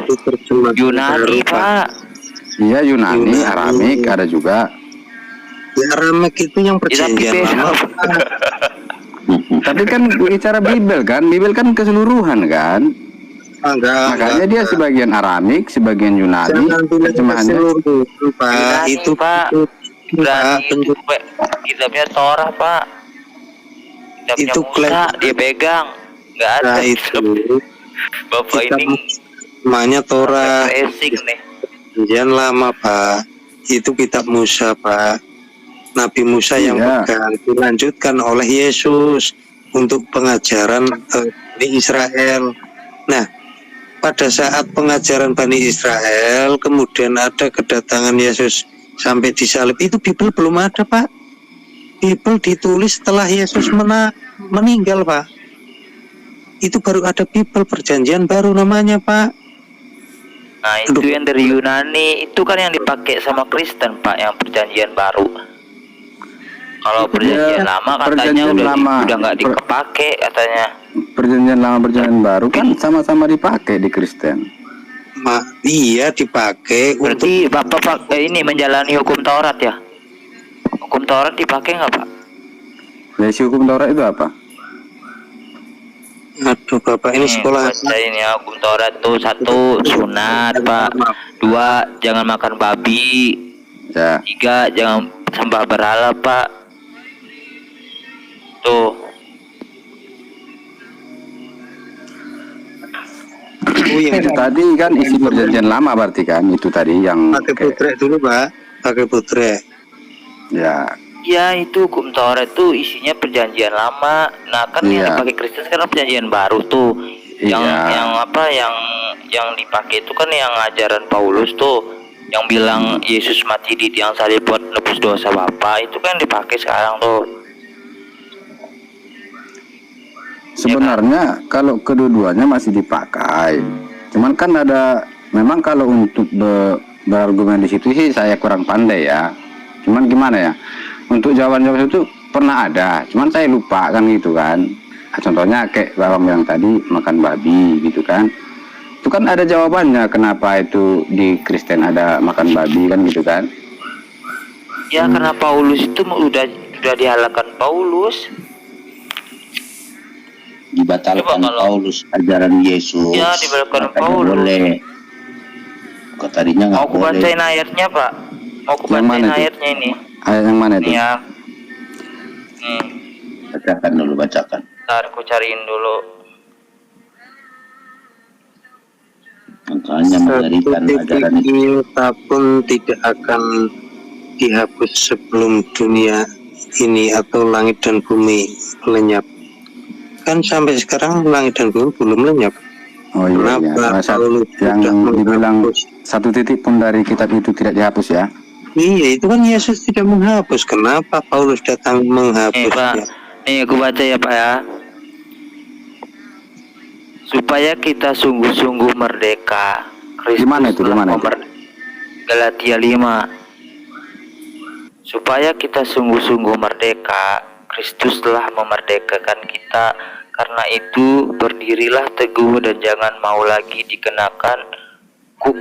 itu terjemahan Yunani, Pak. Iya, Yunani, Aramik ada juga. Ya, Aramik itu yang perjanjian lama. Tapi kan bicara Bibel kan, Bibel kan keseluruhan kan. Makanya dia sebagian Aramik, sebagian Yunani. Terjemahannya Pak, itu Pak. Berarti itu kitabnya Torah, Pak. Kitabnya itu Musa dia pegang. Nggak ada. Nah, itu Bapak ini namanya Torah. racing nih. Perjanjian lama, Pak. Itu kitab Musa, Pak. Nabi Musa yang pegang, dilanjutkan oleh Yesus untuk pengajaran Bani Israel. Nah, pada saat pengajaran Bani Israel, kemudian ada kedatangan Yesus sampai disalib, itu Bibel belum ada, Pak. Bibel ditulis setelah Yesus meninggal, Pak. Itu baru ada Bibel, perjanjian baru namanya, Pak. Nah, itu yang dari Yunani, itu kan yang dipakai sama Kristen, Pak, yang perjanjian baru. Kalau perjanjian lama katanya udah nggak dipakai katanya. Perjanjian lama, perjanjian baru kan sama-sama dipakai di Kristen. Iya, dipakai. Berarti Bapak ini menjalani hukum Taurat ya? Hukum Taurat dipakai nggak, Pak? Versi hukum Taurat itu apa? Aduh, Bapak ini sekolah. Ini ya, hukum Taurat tuh 1 sunat, Pak. 2 jangan makan babi. Ya. 3 jangan sembah berhala, Pak. Tuh. Itu tadi kan isi perjanjian lama berarti kan, itu tadi yang pakai putrek dulu, Pak. Pakai putrek. Ya. Ya, itu hukum Taurat itu isinya perjanjian lama. Nah, kan yang dipakai Kristen sekarang perjanjian baru tuh. Yang dipakai itu kan yang ajaran Paulus tuh, yang bilang Yesus mati di tiang salib buat nebus dosa Bapak, itu kan dipakai sekarang tuh. Sebenarnya kalau kedua-duanya masih dipakai. Cuman kan ada, memang kalau untuk berargumen di situ sih saya kurang pandai ya. Cuman gimana ya? Untuk jawaban-jawaban itu pernah ada, cuman saya lupa kan gitu kan. Nah, contohnya kayak Bapak yang tadi makan babi gitu kan. Itu kan ada jawabannya kenapa itu di Kristen ada makan babi kan gitu kan. Ya karena Paulus itu udah dihalalkan Paulus. Dibatalkan Paulus ajaran Yesus. Ya, dibatalkan Paulus. Boleh. Kok tadinya nggak boleh. Mau aku bacain ayatnya, Pak? Mau aku bacain ayatnya ini. Ayat yang mana itu? Ya. Bacakan dulu, bacakan. Ntar aku cariin dulu. Makanya mengerikan ajaran itu pun tidak akan dihapus sebelum dunia ini atau langit dan bumi lenyap. Kan sampai sekarang langit dan bumi belum lenyap. Oh iya, yang dibilang 1 titik pun dari kitab itu tidak dihapus ya. Iya, itu kan Yesus tidak menghapus. Kenapa Paulus datang menghapusnya? Nih aku baca ya, Pak ya. Supaya kita sungguh-sungguh merdeka. Di mana itu? Galatia 5. Supaya kita sungguh-sungguh merdeka, Kristus telah memerdekakan kita. Karena itu berdirilah teguh dan jangan mau lagi dikenakan kuk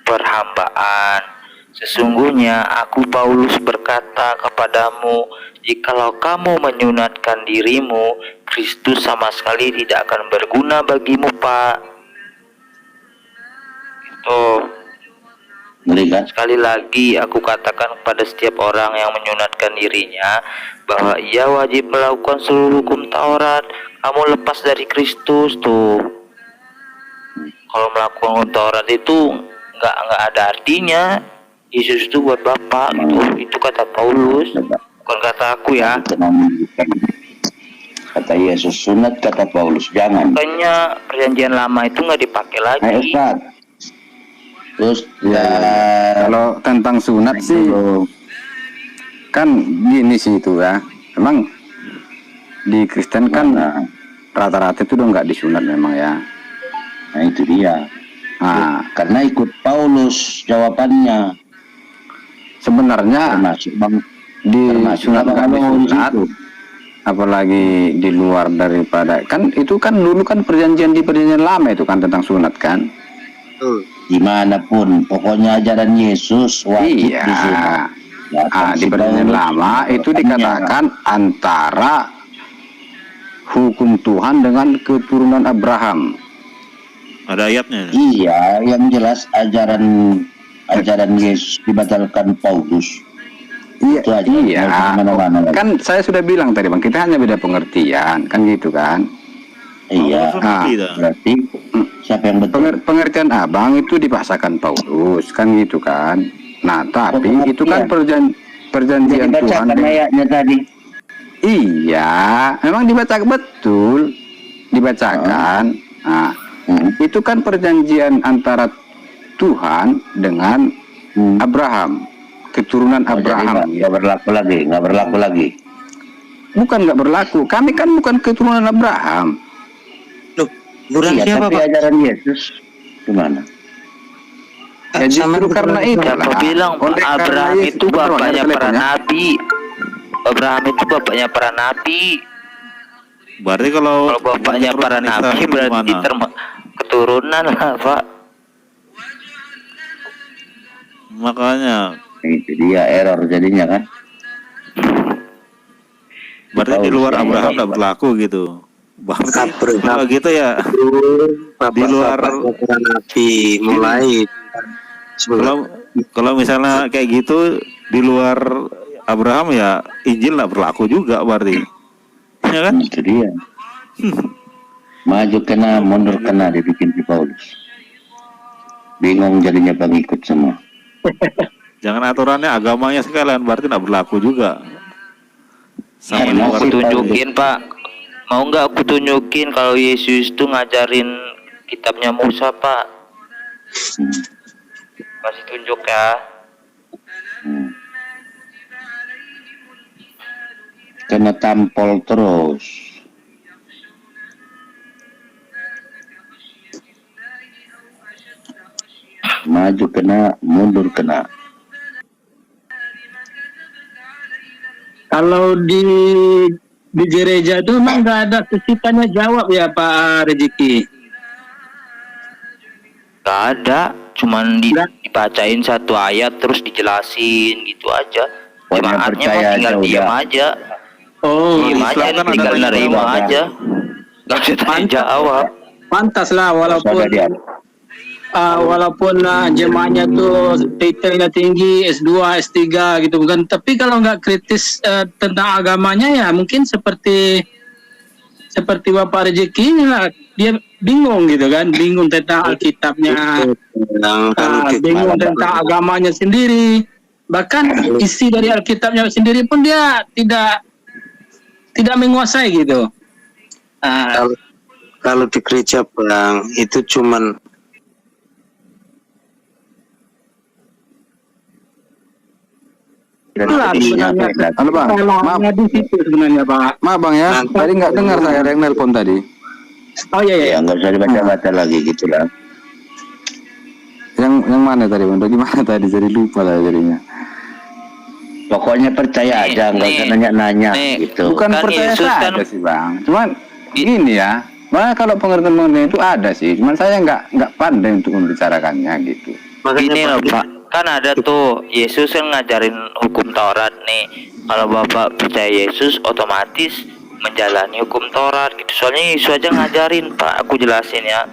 perhambaan. Sesungguhnya aku Paulus berkata kepadamu, jikalau kamu menyunatkan dirimu, Kristus sama sekali tidak akan berguna bagimu, Pak. Itu. Sekali lagi aku katakan kepada setiap orang yang menyunatkan dirinya bahwa ia wajib melakukan seluruh hukum Taurat. Kamu lepas dari Kristus tuh. Kalau melakukan hukum Taurat itu nggak ada artinya. Yesus itu buat Bapak gitu. Itu kata Paulus, bukan kata aku ya. Kata Yesus sunat, kata Paulus jangan. Makanya perjanjian lama itu nggak dipakai lagi. Terus ya, kalau tentang sunat sih kan gini sih itu ya. Memang di Kristen kan rata-rata itu udah nggak disunat memang ya. Nah itu dia. Nah, karena ikut Paulus jawabannya. Sebenarnya di sunat apalagi di luar daripada kan itu kan dulu kan perjanjian di perjanjian lama itu kan tentang sunat kan. dimanapun, pokoknya ajaran Yesus wajib Iya. di sini. Ya, Di perjanjian lama itu dikatakan antara hukum Tuhan dengan keturunan Abraham. Ada ayatnya. Iya, yang jelas ajaran Yesus dibatalkan Paulus. Iya, Itu aja, iya. nggak usah kemana-mana lagi. Kan saya sudah bilang tadi Bang, kita hanya beda pengertian, kan gitu kan. Iya, Tidak. berarti siapa yang betul? Pengertian Abang itu dipaksakan Paulus, kan gitu kan. Nah, tapi Pengertian. itu kan perjanjian Jadi Tuhan. bacakan ayatnya tadi. Iya, memang dibaca betul, dibacakan. Nah, itu kan perjanjian antara Tuhan dengan Abraham, keturunan Abraham. Jadi nggak berlaku lagi. Bukan nggak berlaku. Kami kan bukan keturunan Abraham. Loh, bukan Iya, siapa tapi Pak? ajaran Yesus gimana? Ya justru karena itu Siapa bilang Pak, oleh karena Abraham Yesus- itu Bener, Bang, bapaknya ada para teleponnya. nabi. Abraham itu bapaknya para nabi. Berarti kalau Kalau bapaknya para keturunan nabi Israel berarti gimana? keturunan lah Pak. Makanya Itu dia error jadinya kan. berarti di luar Abraham tidak berlaku gitu. Berarti Abraham. kalau gitu ya Di luar- para nabi mulai kalau misalnya kayak gitu di luar Abraham ya Injil nggak berlaku juga berarti. Ya kan? Itu dia. Maju kena, mundur kena dibikin si Paulus. Bingung jadinya pengikut semua. Jangan aturannya agamanya sekalian berarti nggak berlaku juga. Sama Ini di mau luar aku tunjukin Pak. Mau nggak aku tunjukin kalau Yesus itu ngajarin kitabnya Musa Pak. Masih tunjuk ya. Kena tampol terus. Maju kena, mundur kena. Kalau di gereja itu memang nggak ada sisanya jawab ya Pak Rezeki. Gak ada, cuman dibacain satu ayat terus dijelasin gitu aja. Pokoknya Jemaatnya percaya mah tinggal aja diam udah. aja. Oh, Diam aja, Islam kan ada tinggal banyak nerima orang. aja. Gak usah tanya jawab. pantas lah walaupun Sabar dia. jemaahnya tuh titelnya tinggi S2, S3 gitu kan. Tapi kalau nggak kritis tentang agamanya ya mungkin seperti Bapak Rezeki lah, dia bingung gitu kan, bingung tentang Alkitabnya, bingung tentang agamanya sendiri, bahkan isi dari Alkitabnya sendiri pun dia tidak menguasai gitu. Kalau di gereja Bang itu cuman Itulah sebenarnya Halo Bang, maaf, kesalahannya di situ sebenarnya Pak. maaf Bang ya, tadi nggak dengar saya ada yang nelpon tadi. Oh iya Ya nggak usah dibaca-baca lagi gitu lah. Yang mana tadi Bang? Dari mana tadi? Jadi lupa lah jadinya. Pokoknya percaya Nih, aja, nggak usah nih, nanya-nanya nih. gitu. Bukan Kan percaya Yesus saja kan- sih Bang. Cuman gini ya, Bang kalau pengertian itu ada sih. Cuman saya nggak pandai untuk membicarakannya gitu. Gini loh Pak, kan ada tuh Yesus kan ngajarin hukum Taurat nih. Kalau Bapak percaya Yesus, otomatis menjalani hukum Taurat gitu. Soalnya Yesus aja ngajarin Pak, aku jelasin ya.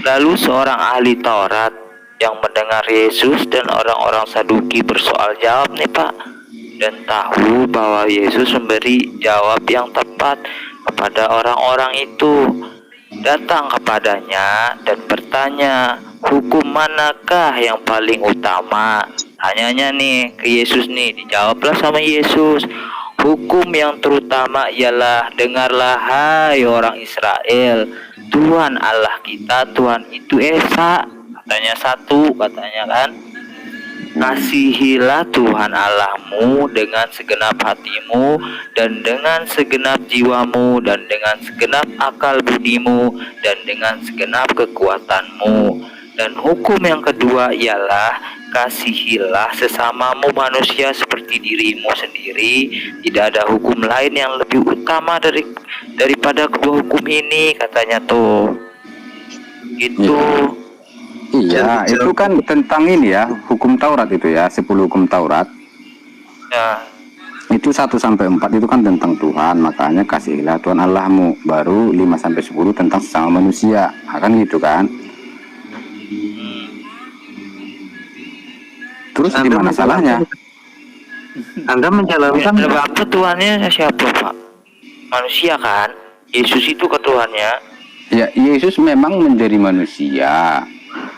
Lalu seorang ahli Taurat yang mendengar Yesus dan orang-orang Saduki bersoal jawab nih Pak, dan tahu bahwa Yesus memberi jawab yang tepat kepada orang-orang itu, datang kepadanya dan bertanya, hukum manakah yang paling utama? Tanyanya nih ke Yesus nih, dijawablah sama Yesus, hukum yang terutama ialah, dengarlah hai orang Israel, Tuhan Allah kita, Tuhan itu Esa. Katanya satu, katanya kan, kasihilah Tuhan Allahmu dengan segenap hatimu dan dengan segenap jiwamu dan dengan segenap akal budimu dan dengan segenap kekuatanmu. Dan hukum yang kedua ialah kasihilah sesamamu manusia seperti dirimu sendiri. Tidak ada hukum lain yang lebih utama daripada kedua hukum ini, katanya tuh. Gitu. Iya, itu kan tentang ini ya, hukum Taurat itu ya, 10 hukum Taurat. Ya, Itu 1-4 itu kan tentang Tuhan, makanya kasihilah Tuhan Allahmu. Baru 5-10 tentang sesama manusia, akan gitu kan? Terus di mana salahnya? Anda menjalankan Bapak Tuhannya siapa Pak? Manusia kan? Yesus itu ketuhannya. Ya, Yesus memang menjadi manusia.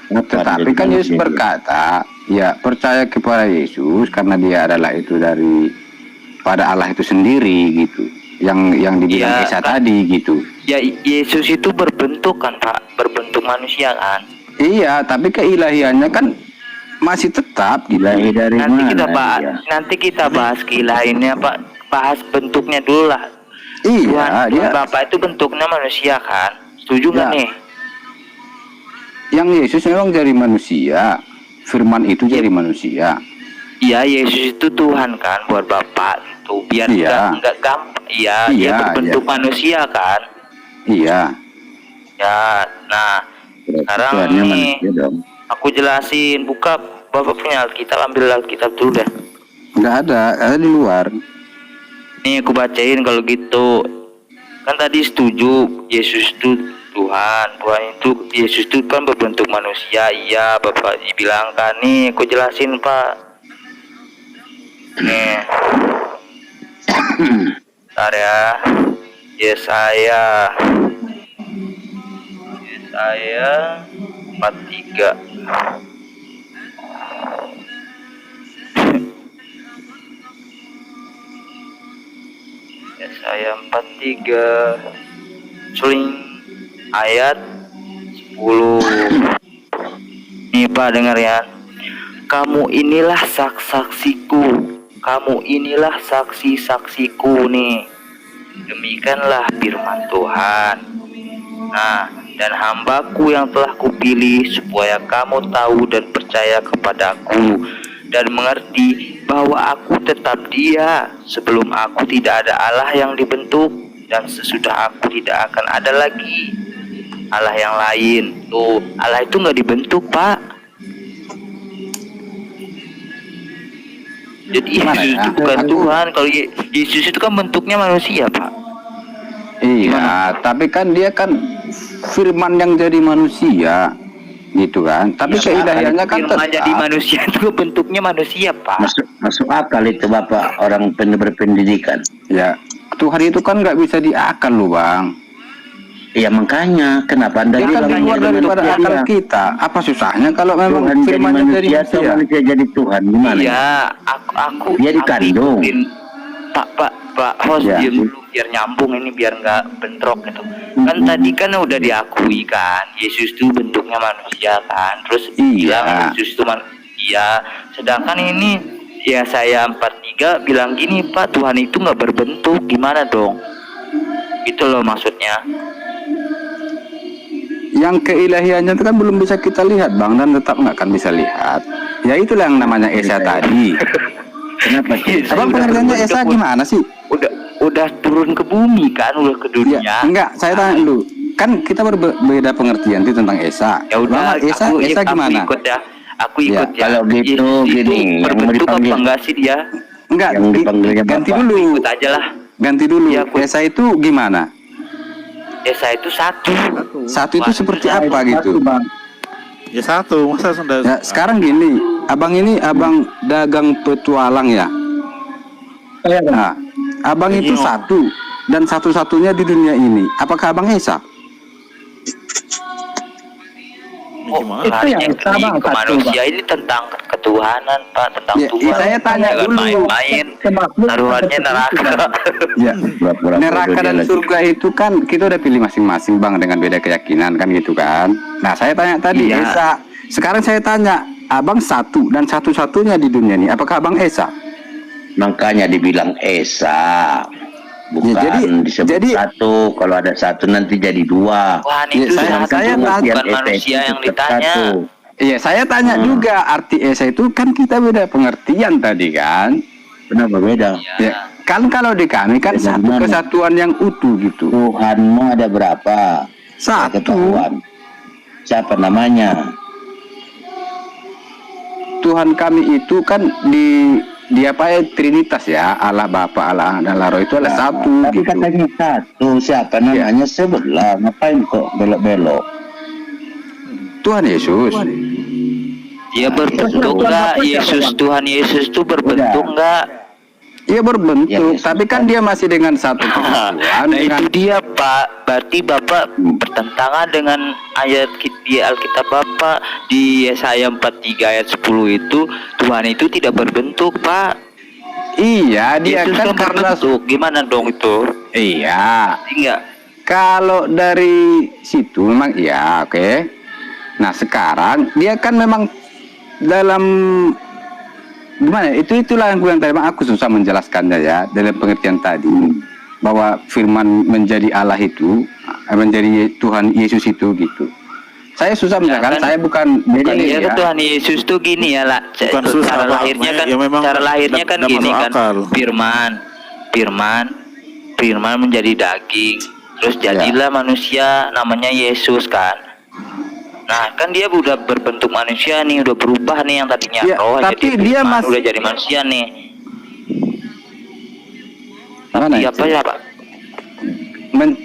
Tetapi kan Yesus berkata, ya percaya kepada Yesus karena dia adalah itu dari pada Allah itu sendiri gitu. Yang dibilang Ya, Esa kan. tadi gitu. Ya Yesus itu berbentuk kan Pak, berbentuk manusia kan. Iya, tapi keilahiannya kan masih tetap gitu. Ilahi dari Nanti kita bahas keilahiannya Pak, bahas bentuknya dulu lah. Iya, dia Tuhan Bapak itu bentuknya manusia kan, setuju nggak Ya. nih? yang Yesus memang dari manusia. Firman itu dari manusia. Iya Yesus itu Tuhan kan buat Bapak itu, biar Iya. nggak gampang. Iya, dia Iya, berbentuk manusia kan. Iya. Ya, nah sekarang Tuhannya nih manusia dong. aku jelasin, buka Bapak punya Alkitab, ambil Alkitab dulu deh. Nggak ada di luar. Nih aku bacain kalau gitu. Kan tadi setuju Yesus itu Tuhan itu Yesus itu kan berbentuk manusia. Iya Bapak dibilangkan, nih aku jelasin Pak. Nih bentar ya. Yesaya 43. Yesaya 43 Suling ayat 10. Nih Pak dengar ya. Kamu inilah saksiku, kamu inilah saksi-saksiku nih. Demikianlah firman Tuhan. Nah, dan hambaku yang telah kupilih supaya kamu tahu dan percaya kepadaku dan mengerti bahwa aku tetap Dia. Sebelum aku tidak ada Allah yang dibentuk, dan sesudah aku tidak akan ada lagi Allah yang lain. Tuh, Allah itu nggak dibentuk Pak. Jadi Gimana Yesus ya? itu bukan Aku- Tuhan. Kalau Yesus itu kan bentuknya manusia Pak. Iya, tapi kan dia kan firman yang jadi manusia gitu kan. Tapi Ya, keilahiannya kan Firman jadi tetap. manusia itu bentuknya manusia Pak. Masuk akal itu Bapak orang berpendidikan. Ya, Tuhan itu kan nggak bisa diakal loh Bang. Ya makanya kenapa Anda Dia kan bilang di luar jadi daripada manusia akal dia? kita. Apa susahnya kalau memang Tuhan jadi firmannya jadi manusia atau manusia? manusia jadi Tuhan gimana? Iya, aku Dia dikandung. ikutin. Pak host Ya. diam dulu biar nyambung ini, biar nggak bentrok gitu. Kan tadi kan udah diakui kan Yesus itu bentuknya manusia kan, terus Iya. bilang Yesus itu iya. Sedangkan ini ya saya 43 bilang gini Pak, Tuhan itu nggak berbentuk, gimana dong? Itu loh maksudnya. Yang keilahiannya itu kan belum bisa kita lihat Bang, dan tetap nggak akan bisa lihat. Ya itulah yang namanya Esa tadi. Kenapa sih? Abang pengertiannya Esa gimana sih? Udah turun ke bumi kan, udah ke dunia. Ya, enggak, saya tanya dulu. Kan kita berbeda pengertian itu tentang Esa. Ya udah, Bang, Esa gimana? Aku ikut ya. Aku ikut ya. Kalau gitu, Yesus itu gini, yang mau berbentuk apa dipanggil- enggak sih dia? Enggak, Yang dipanggilnya ganti Bapak. dulu. Ikut aja lah. Ganti dulu. Ya, aku- Esa itu gimana? Esa itu satu. Satu itu seperti apa gitu? Ya satu, masa sudah. Ya, sekarang gini, abang ini abang dagang petualang ya. Nah, abang itu Iya. satu dan satu-satunya di dunia ini. Apakah abang Esa? Oh, Gimana? Itu yang ke sama, satu, manusia ini tentang ketuhanan Pak, tentang Ya, Tuhan. saya tanya Jangan dulu. main-main. Taruhannya neraka. Ya, Pura-pura neraka bodoh dan dia lagi. surga itu kan kita udah pilih masing-masing bang dengan beda keyakinan kan gitu kan. Nah saya tanya tadi Iya. Esa. Sekarang saya tanya, abang satu dan satu-satunya di dunia ini. Apakah abang Esa? Makanya dibilang Esa. Bukan disebut jadi- satu. Kalau ada satu nanti jadi dua. Tuhan Ya, itu saya satu, tanya, bukan Esa manusia itu yang tetap ditanya. satu. Iya, saya tanya juga arti Esa itu kan kita beda pengertian tadi kan. Kenapa beda? Ya, kan kalau di kami kan Beda satu gimana? kesatuan yang utuh gitu. Tuhanmu ada berapa? Satu. Ketahuan. Siapa namanya? Tuhan kami itu kan di apa ya, Trinitas ya, Allah Bapa, Allah Anak, Allah Roh itu adalah satu Tapi gitu. katanya satu, siapa namanya sebelah, ngapain kok belok-belok? Tuhan Yesus. Dia berbentuk nggak? Yesus, Tuhan Yesus itu berbentuk nggak? Iya berbentuk, Ya, Yesus. tapi kan dia masih dengan satu kesatuan. Nah dengan itu dia Pak, berarti Bapak bertentangan dengan ayat di Alkitab Bapak di Yesaya 43 ayat 10 itu, Tuhan itu tidak berbentuk Pak. Iya, dia Yesus kan karena berbentuk, gimana dong itu? iya. Enggak. Kalau dari situ memang iya, oke. Nah, sekarang dia kan memang dalam gimana? Itulah yang gue yang tadi aku susah menjelaskannya ya dalam pengertian tadi bahwa firman menjadi Allah itu menjadi Tuhan Yesus itu gitu. Saya susah menjelaskan, kan, saya bukan Jadi ini ya ya. Tuhan Yesus tuh gini ya lah. Bukan susah, Cara Pak. lahirnya kan, Ya memang cara lahirnya kan nggak gini masuk kan. akal. Firman menjadi daging, terus jadilah manusia namanya Yesus kan. Nah kan dia udah berbentuk manusia nih, udah berubah nih yang tadinya Ya, roh tapi jadi dia firman, masih- udah jadi manusia nih. Mana Iya itu? apa ya Pak?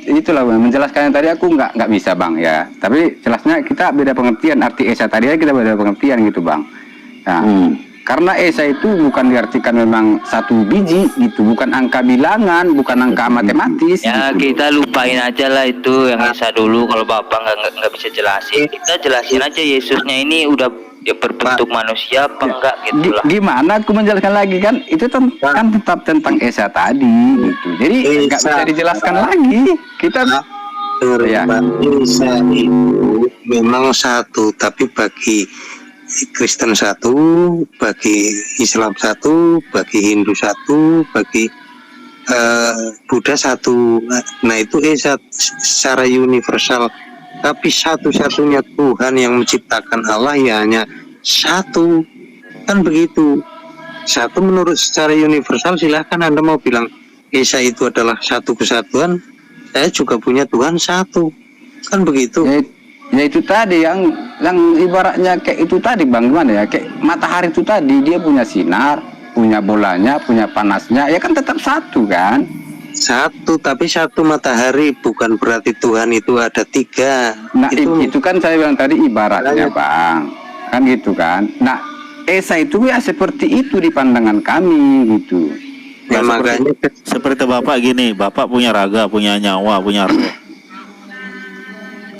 Itulah Bang, menjelaskan yang tadi aku nggak bisa Bang ya. Tapi jelasnya kita beda pengertian, arti Esa tadi kita beda pengertian gitu Bang. Nah, karena Esa itu bukan diartikan memang satu biji gitu, bukan angka bilangan, bukan angka matematis. Ya gitu. kita lupain aja lah itu yang Esa dulu. Kalau Bapak nggak bisa jelasin, kita jelasin aja Yesusnya ini udah dia berbentuk manusia apa enggak gitu lah. Gimana aku menjelaskan lagi kan? Itu kan tetap tentang Esa tadi gitu. Jadi nggak Esa. bisa dijelaskan lagi. Kita Ya. Esa itu memang satu, tapi bagi Kristen satu, bagi Islam satu, bagi Hindu satu, bagi Buddha satu. Nah itu Esa secara universal. Tapi satu-satunya Tuhan yang menciptakan Allah ya hanya satu, kan begitu. Satu menurut secara universal, silahkan Anda mau bilang Esa itu adalah satu kesatuan, saya juga punya Tuhan satu, kan begitu. ya itu tadi yang ibaratnya kayak itu tadi Bang, gimana ya, kayak matahari itu tadi dia punya sinar, punya bolanya, punya panasnya, ya kan tetap satu kan. Satu, tapi satu matahari bukan berarti Tuhan itu ada tiga. Nah itu kan saya bilang tadi ibaratnya Bang, kan gitu kan. Nah Esa itu ya seperti itu di pandangan kami gitu. Ya, Nah, makanya seperti Bapak gini, Bapak punya raga, punya nyawa, punya roh.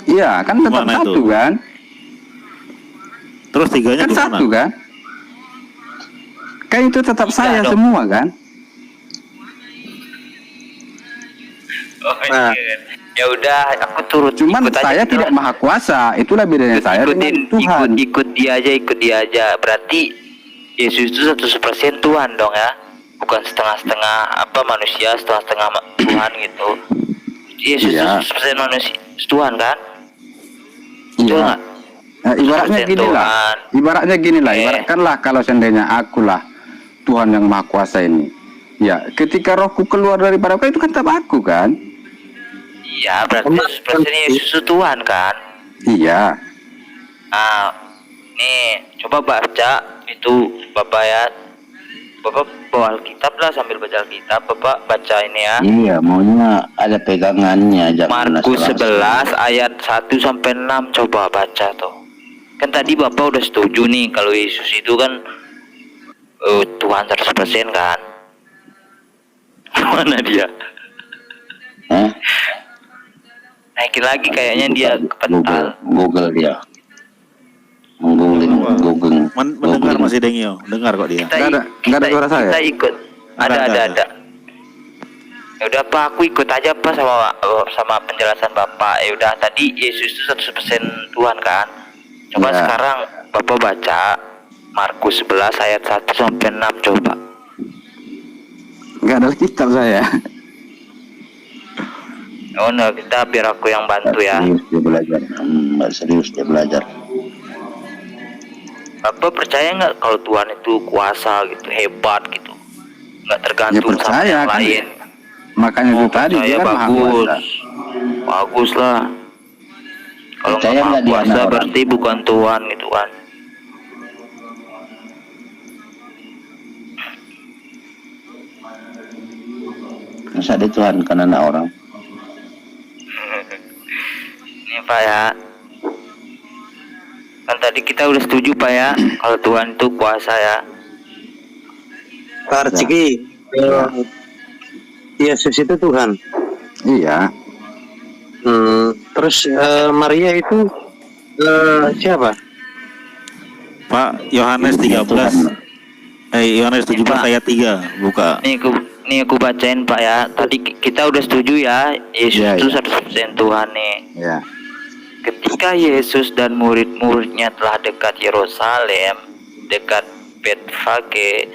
Iya kan tetap Gimana satu itu? kan. Terus tiganya Kan gimana? satu kan. Kan itu tetap Iya saya dong. semua kan. Oh, Nah. iya. Ya udah, aku turut. Cuman ikut aja saya gitu. tidak maha kuasa. Itulah bedanya saya dengan Tuhan. ikut dia aja. Berarti Yesus itu 100% Tuhan dong ya, bukan setengah-setengah apa manusia, setengah-setengah Tuhan gitu. Yesus Iya. itu 100% manusia Tuhan kan? Betul Iya. nggak? Nah, ibaratnya 100% gini lah. Tuhan. Ibaratnya gini lah. Eh. Ibaratkanlah kalau seandainya akulah Tuhan yang maha kuasa ini. Ya, ketika rohku keluar daripada aku itu kan tetap aku kan. Iya, berarti 100% Yesus itu Tuhan kan? Iya. Nah, nih coba baca itu Bapak ya. Bapak bawa Alkitab lah, sambil baca Alkitab Bapak baca ini ya. Iya, maunya ada pegangannya, jangan Markus asal-asal. 11 ayat 1 sampai 6 coba baca tuh. Kan tadi Bapak udah setuju nih kalau Yesus itu kan Tuhan 100% kan. Mana dia? Hah? Naikin lagi kayaknya dia kepental. Google dia. Google. Mendengar Mas Dengio, dengar kok dia. Nggak ada suara saya? Kita ikut. Ada. Ya udah Pak, aku ikut aja Pak sama penjelasan Bapak. Ya udah, tadi Yesus itu 100% Tuhan kan. Coba Ya. sekarang Bapak baca Markus 11 ayat 1 sampai 6 coba. Nggak ada kitab saya. Oh no, kita biar aku yang bantu ya. Serius dia belajar. Serius dia belajar. Bapak percaya nggak kalau Tuhan itu kuasa gitu, hebat gitu, nggak Ya tergantung sama percaya yang kan. lain? Makanya itu tadi Percaya dia kan maha bagus, kuasa. bagus lah. Kalau Percaya nggak maha nggak dia kuasa anak orang? berarti bukan Tuhan gitu kan? Masa dia Tuhan kan anak orang? Ini Pak ya. Kan tadi kita udah setuju Pak ya, kalau Tuhan itu kuasa ya. Pak Rezeki, Yesus itu Tuhan. Iya. Terus Maria itu siapa? Pak, Yohanes 13. Yohanes 17 ayat 3 buka. Nih aku bacain Pak ya. Tadi kita udah setuju ya, Yesus Iya, itu iya. 100% Tuhan nih. Ya. Ketika Yesus dan murid-muridnya telah dekat Yerusalem, dekat Betfage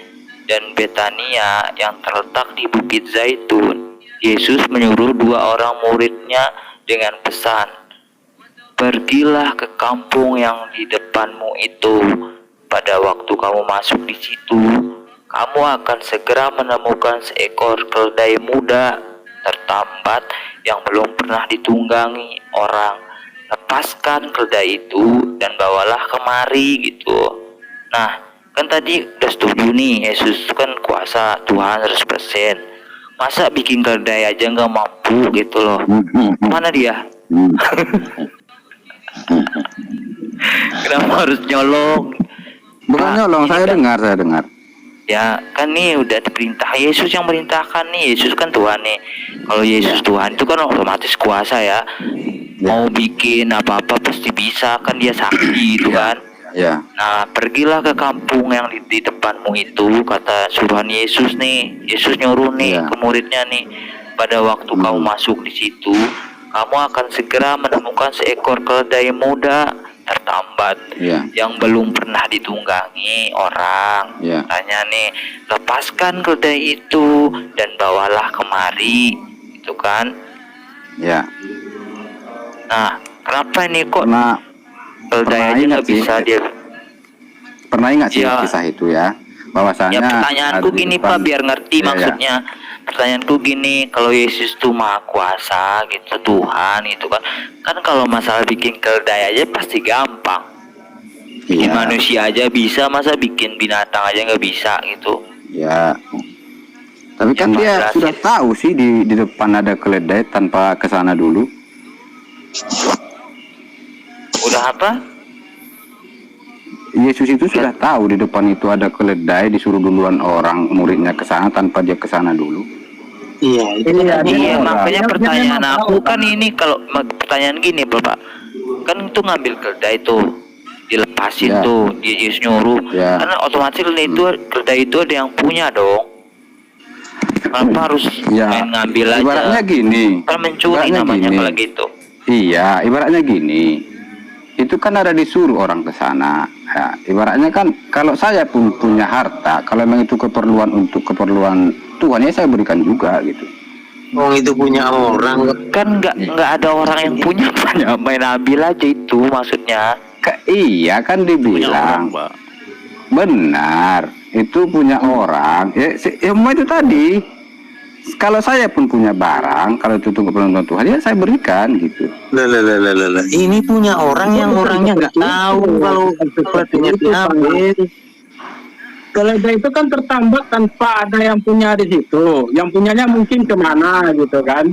dan Betania yang terletak di Bukit Zaitun, Yesus menyuruh 2 orang muridnya dengan pesan, "Pergilah ke kampung yang di depanmu itu. Pada waktu kamu masuk di situ, kamu akan segera menemukan seekor keledai muda tertambat yang belum pernah ditunggangi orang. Lepaskan keledai itu dan bawalah kemari," gitu. Nah, kan tadi udah setuju nih, Yesus kan kuasa Tuhan 100%. Masa bikin keledai aja nggak mampu gitu loh. Mana dia? Kenapa harus nyolong? Bukan Pak, nyolong, ini saya kan- dengar. Ya kan nih udah diperintah, Yesus yang merintahkan nih. Yesus kan Tuhan nih. Kalau Yesus Tuhan itu kan otomatis kuasa ya. Mau bikin apa-apa pasti bisa, kan dia sakti gitu kan. Ya. Nah, pergilah ke kampung yang di depanmu itu, kata suruhan Yesus nih. Yesus nyuruh nih Iya. ke muridnya nih. Pada waktu kamu masuk di situ, kamu akan segera menemukan seekor keledai muda tertambat Iya. yang belum pernah ditunggangi orang. Iya. Tanya nih, lepaskan keledai itu dan bawalah kemari, itu kan. Ya. Nah, kenapa ini kok Pernah keledai aja ingat nggak bisa sih. dia? Pernah ingat sih Ya. kisah itu ya? Bahwasanya Ya pertanyaanku ada di gini depan- Pak, biar ngerti Iya, iya. maksudnya. Pertanyaanku gini, kalau Yesus tuh maha kuasa gitu, Tuhan itu kan. Kan kalau masalah bikin keledai aja pasti gampang. Bikin Iya. manusia aja bisa, masa bikin binatang aja nggak bisa gitu. Ya. Tapi kan Pak, dia jelasin. sudah tahu sih di depan ada keledai tanpa kesana dulu. Udah apa? Yesus itu sudah tahu di depan itu ada keledai, disuruh duluan orang muridnya ke sana tanpa dia ke sana dulu. Iya, itu Iya, tadi. Iya, orang. makanya Dia pertanyaan memang aku tahu, kan Pak. ini, kalau pertanyaan gini Bapak, kan itu ngambil keledai tuh, dilepasin Ya. tuh, Yesus nyuruh, Ya. karena otomatis keledai itu ada yang punya dong. Kenapa harus Ya. main ngambil aja? Ibaratnya gini. Kan mencuri Ibaratnya namanya gini. kalau gitu. Iya, ibaratnya gini. Itu kan ada disuruh orang ke sana. Ya, ibaratnya kan kalau saya pun punya harta, kalau memang itu keperluan untuk keperluan Tuhan, ya saya berikan juga gitu. Oh, itu punya orang. Kan nggak ada orang yang punya, banyak main ambil aja itu maksudnya. Iya kan Punya orang, dibilang. Pak. Benar, itu punya orang. Ya, semua itu tadi. Kalau saya pun punya barang, kalau itu untuk keperluan Tuhan, ya saya berikan gitu. Lah. Ini punya orang yang orangnya nggak tahu kalau keledainya diambil. Keledai itu kan tertambat tanpa ada yang punya di situ. Yang punyanya mungkin kemana gitu kan.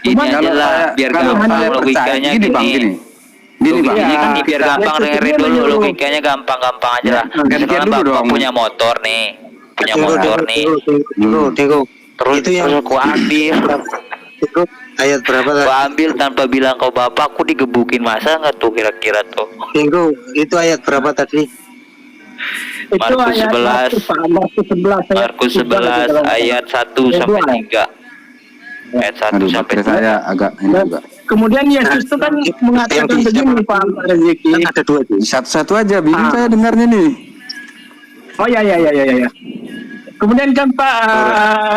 Ini Cuman aja Kalau lah, saya- biar kalau gampang saya percaya, logikanya gini bang, gini. gini bang. Logikanya kan biar Ya, gampang, Yesus dengerin dia dulu, menyuruh. logikanya gampang-gampang aja lah. gantian Misalkan dulu Bapak dong. punya motor nih, punya Tunggu, motor tunggu, nih, tunggu. terus Itu yang- aku ambil, Itu ayat berapa aku tadi? ambil tanpa bilang ke bapak, aku digebukin, masa nggak tuh kira-kira tuh? Tunggu, itu ayat berapa tadi? Itu Markus ayat 11. Markus 11 Markus 11 ayat 1 sampai 3. Ayat 1 Aduh, sampai baterai saya agak ini juga. Kemudian Yesus itu kan mengatakan Yang di- begini Pak Rezeki. Kan ada dua itu. Satu-satu aja, bingung saya dengarnya nih. Oh ya. Kemudian kan Pak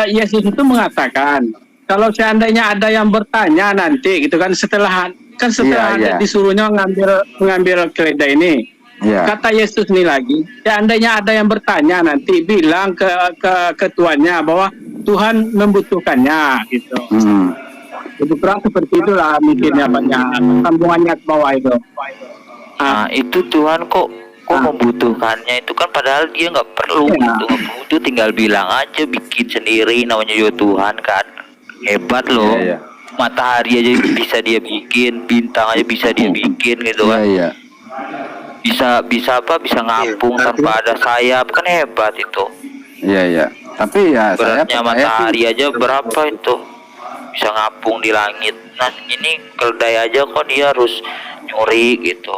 Yesus itu mengatakan kalau seandainya ada yang bertanya nanti gitu kan setelah Iya. disuruhnya mengambil keledai ini. Ya. Kata Yesus nih lagi, seandainya ada yang bertanya nanti bilang ke tuannya bahwa Tuhan membutuhkannya gitu. Itu kurang seperti itulah mikirnya banyak sambungannya ke bawah itu. Nah itu Tuhan kok membutuhkannya itu kan, padahal dia nggak perlu Iya. gitu, nggak butuh, tinggal bilang aja, bikin sendiri, namanya juga Tuhan kan. Hebat loh. Iya, iya. Matahari aja bisa dia bikin, bintang aja bisa dia bikin gitu kan. Iya, iya. Bisa apa? Bisa ngapung tanpa ada sayap, kan hebat itu. Iya, iya. Tapi ya saya Beratnya percaya matahari sih, aja berapa itu? Bisa ngapung di langit. Nah, ini keledai aja kok dia harus nyuri gitu.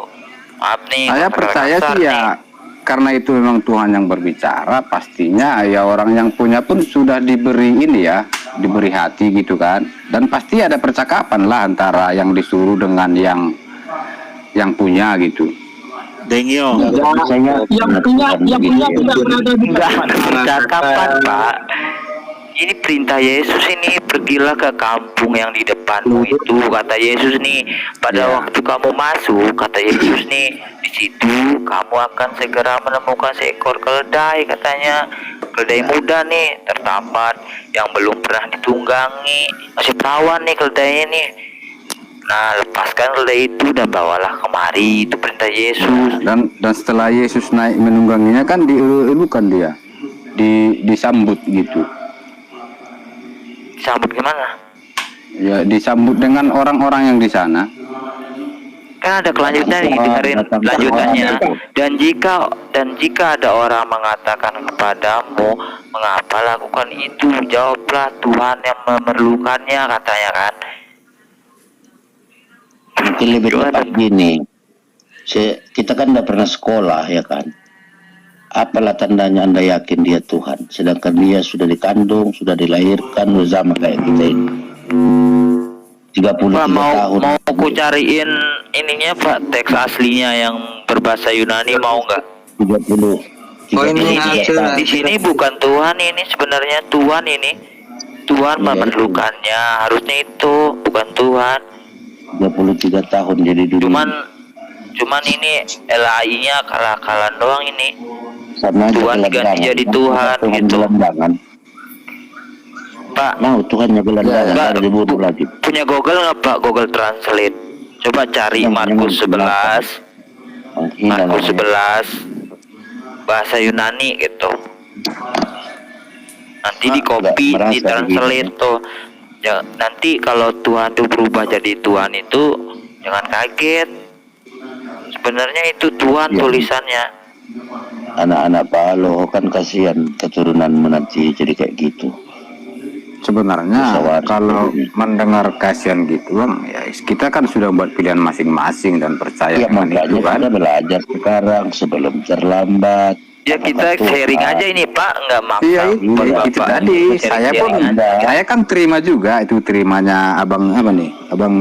Maaf nih, saya percaya kasar sih ya, karena itu memang Tuhan yang berbicara, pastinya ya orang yang punya pun sudah diberi ini ya, diberi hati gitu kan, dan pasti ada percakapan lah antara yang disuruh dengan yang punya gitu. Dengio. Yang punya tidak berada di Enggak tempat. ada percakapan, Pak. Ini perintah Yesus ini, pergilah ke kampung yang di depanmu itu, kata Yesus nih. Pada Ya. waktu kamu masuk, kata Yesus nih, di situ kamu akan segera menemukan seekor keledai, katanya. Keledai muda nih, tertambat, yang belum pernah ditunggangi, masih perawan nih keledainya nih. Nah, lepaskan keledai itu dan bawalah kemari, itu perintah Yesus. Dan setelah Yesus naik menungganginya kan dielu-elukan dia, disambut gitu. Sambut gimana? Ya disambut dengan orang-orang yang di sana. Kan ada kelanjutan nih, dengerin lanjutannya. Dan jika ada orang mengatakan kepadamu, mengapa lakukan itu, jawablah, Tuhan yang memerlukannya, katanya kan. Mungkin lebih tepat gini, kita kan tidak pernah sekolah ya kan. Apalah tandanya Anda yakin dia Tuhan, sedangkan dia sudah dikandung, sudah dilahirkan, udah sama kayak kita ini. 33 Pak, tahun. mau ku cariin ininya Pak, teks aslinya yang berbahasa Yunani, mau nggak? 30. Oh, ini ada. Di sini bukan Tuhan ini, sebenarnya Tuhan ini. Tuhan memerlukannya, harusnya itu, bukan Tuhan. 33 tahun jadi dulu. Cuman ini LAI-nya kalah-kalan doang ini. sama Tuhan diganti jadi Tuhan gitu. Gelandangan. Pak, Mau Tuhannya gelandangan, Pak, ada dibunuh lagi. punya Google nggak Pak? Google Translate. Coba cari Markus 11. Markus 11 bahasa Yunani gitu. Nanti di copy, nggak merasa di translate begini. tuh. Ya, nanti kalau Tuhan tuh berubah jadi Tuhan itu jangan kaget. Sebenarnya itu Tuhan Ya. tulisannya. Anak-anak Palo kan kasihan keturunan nanti jadi kayak gitu. Sebenarnya Pesawat. kalau mendengar kasihan gitu Bang, ya kita kan sudah buat pilihan masing-masing dan percaya Ya dengan makanya itu kan. kita belajar sekarang sebelum terlambat. Ya kita Apa sharing Tuhan? aja ini Pak, nggak maksa. Iya itu Bapak tadi saya pun sharing-sharing. saya kan terima juga itu, terimanya abang apa nih, abang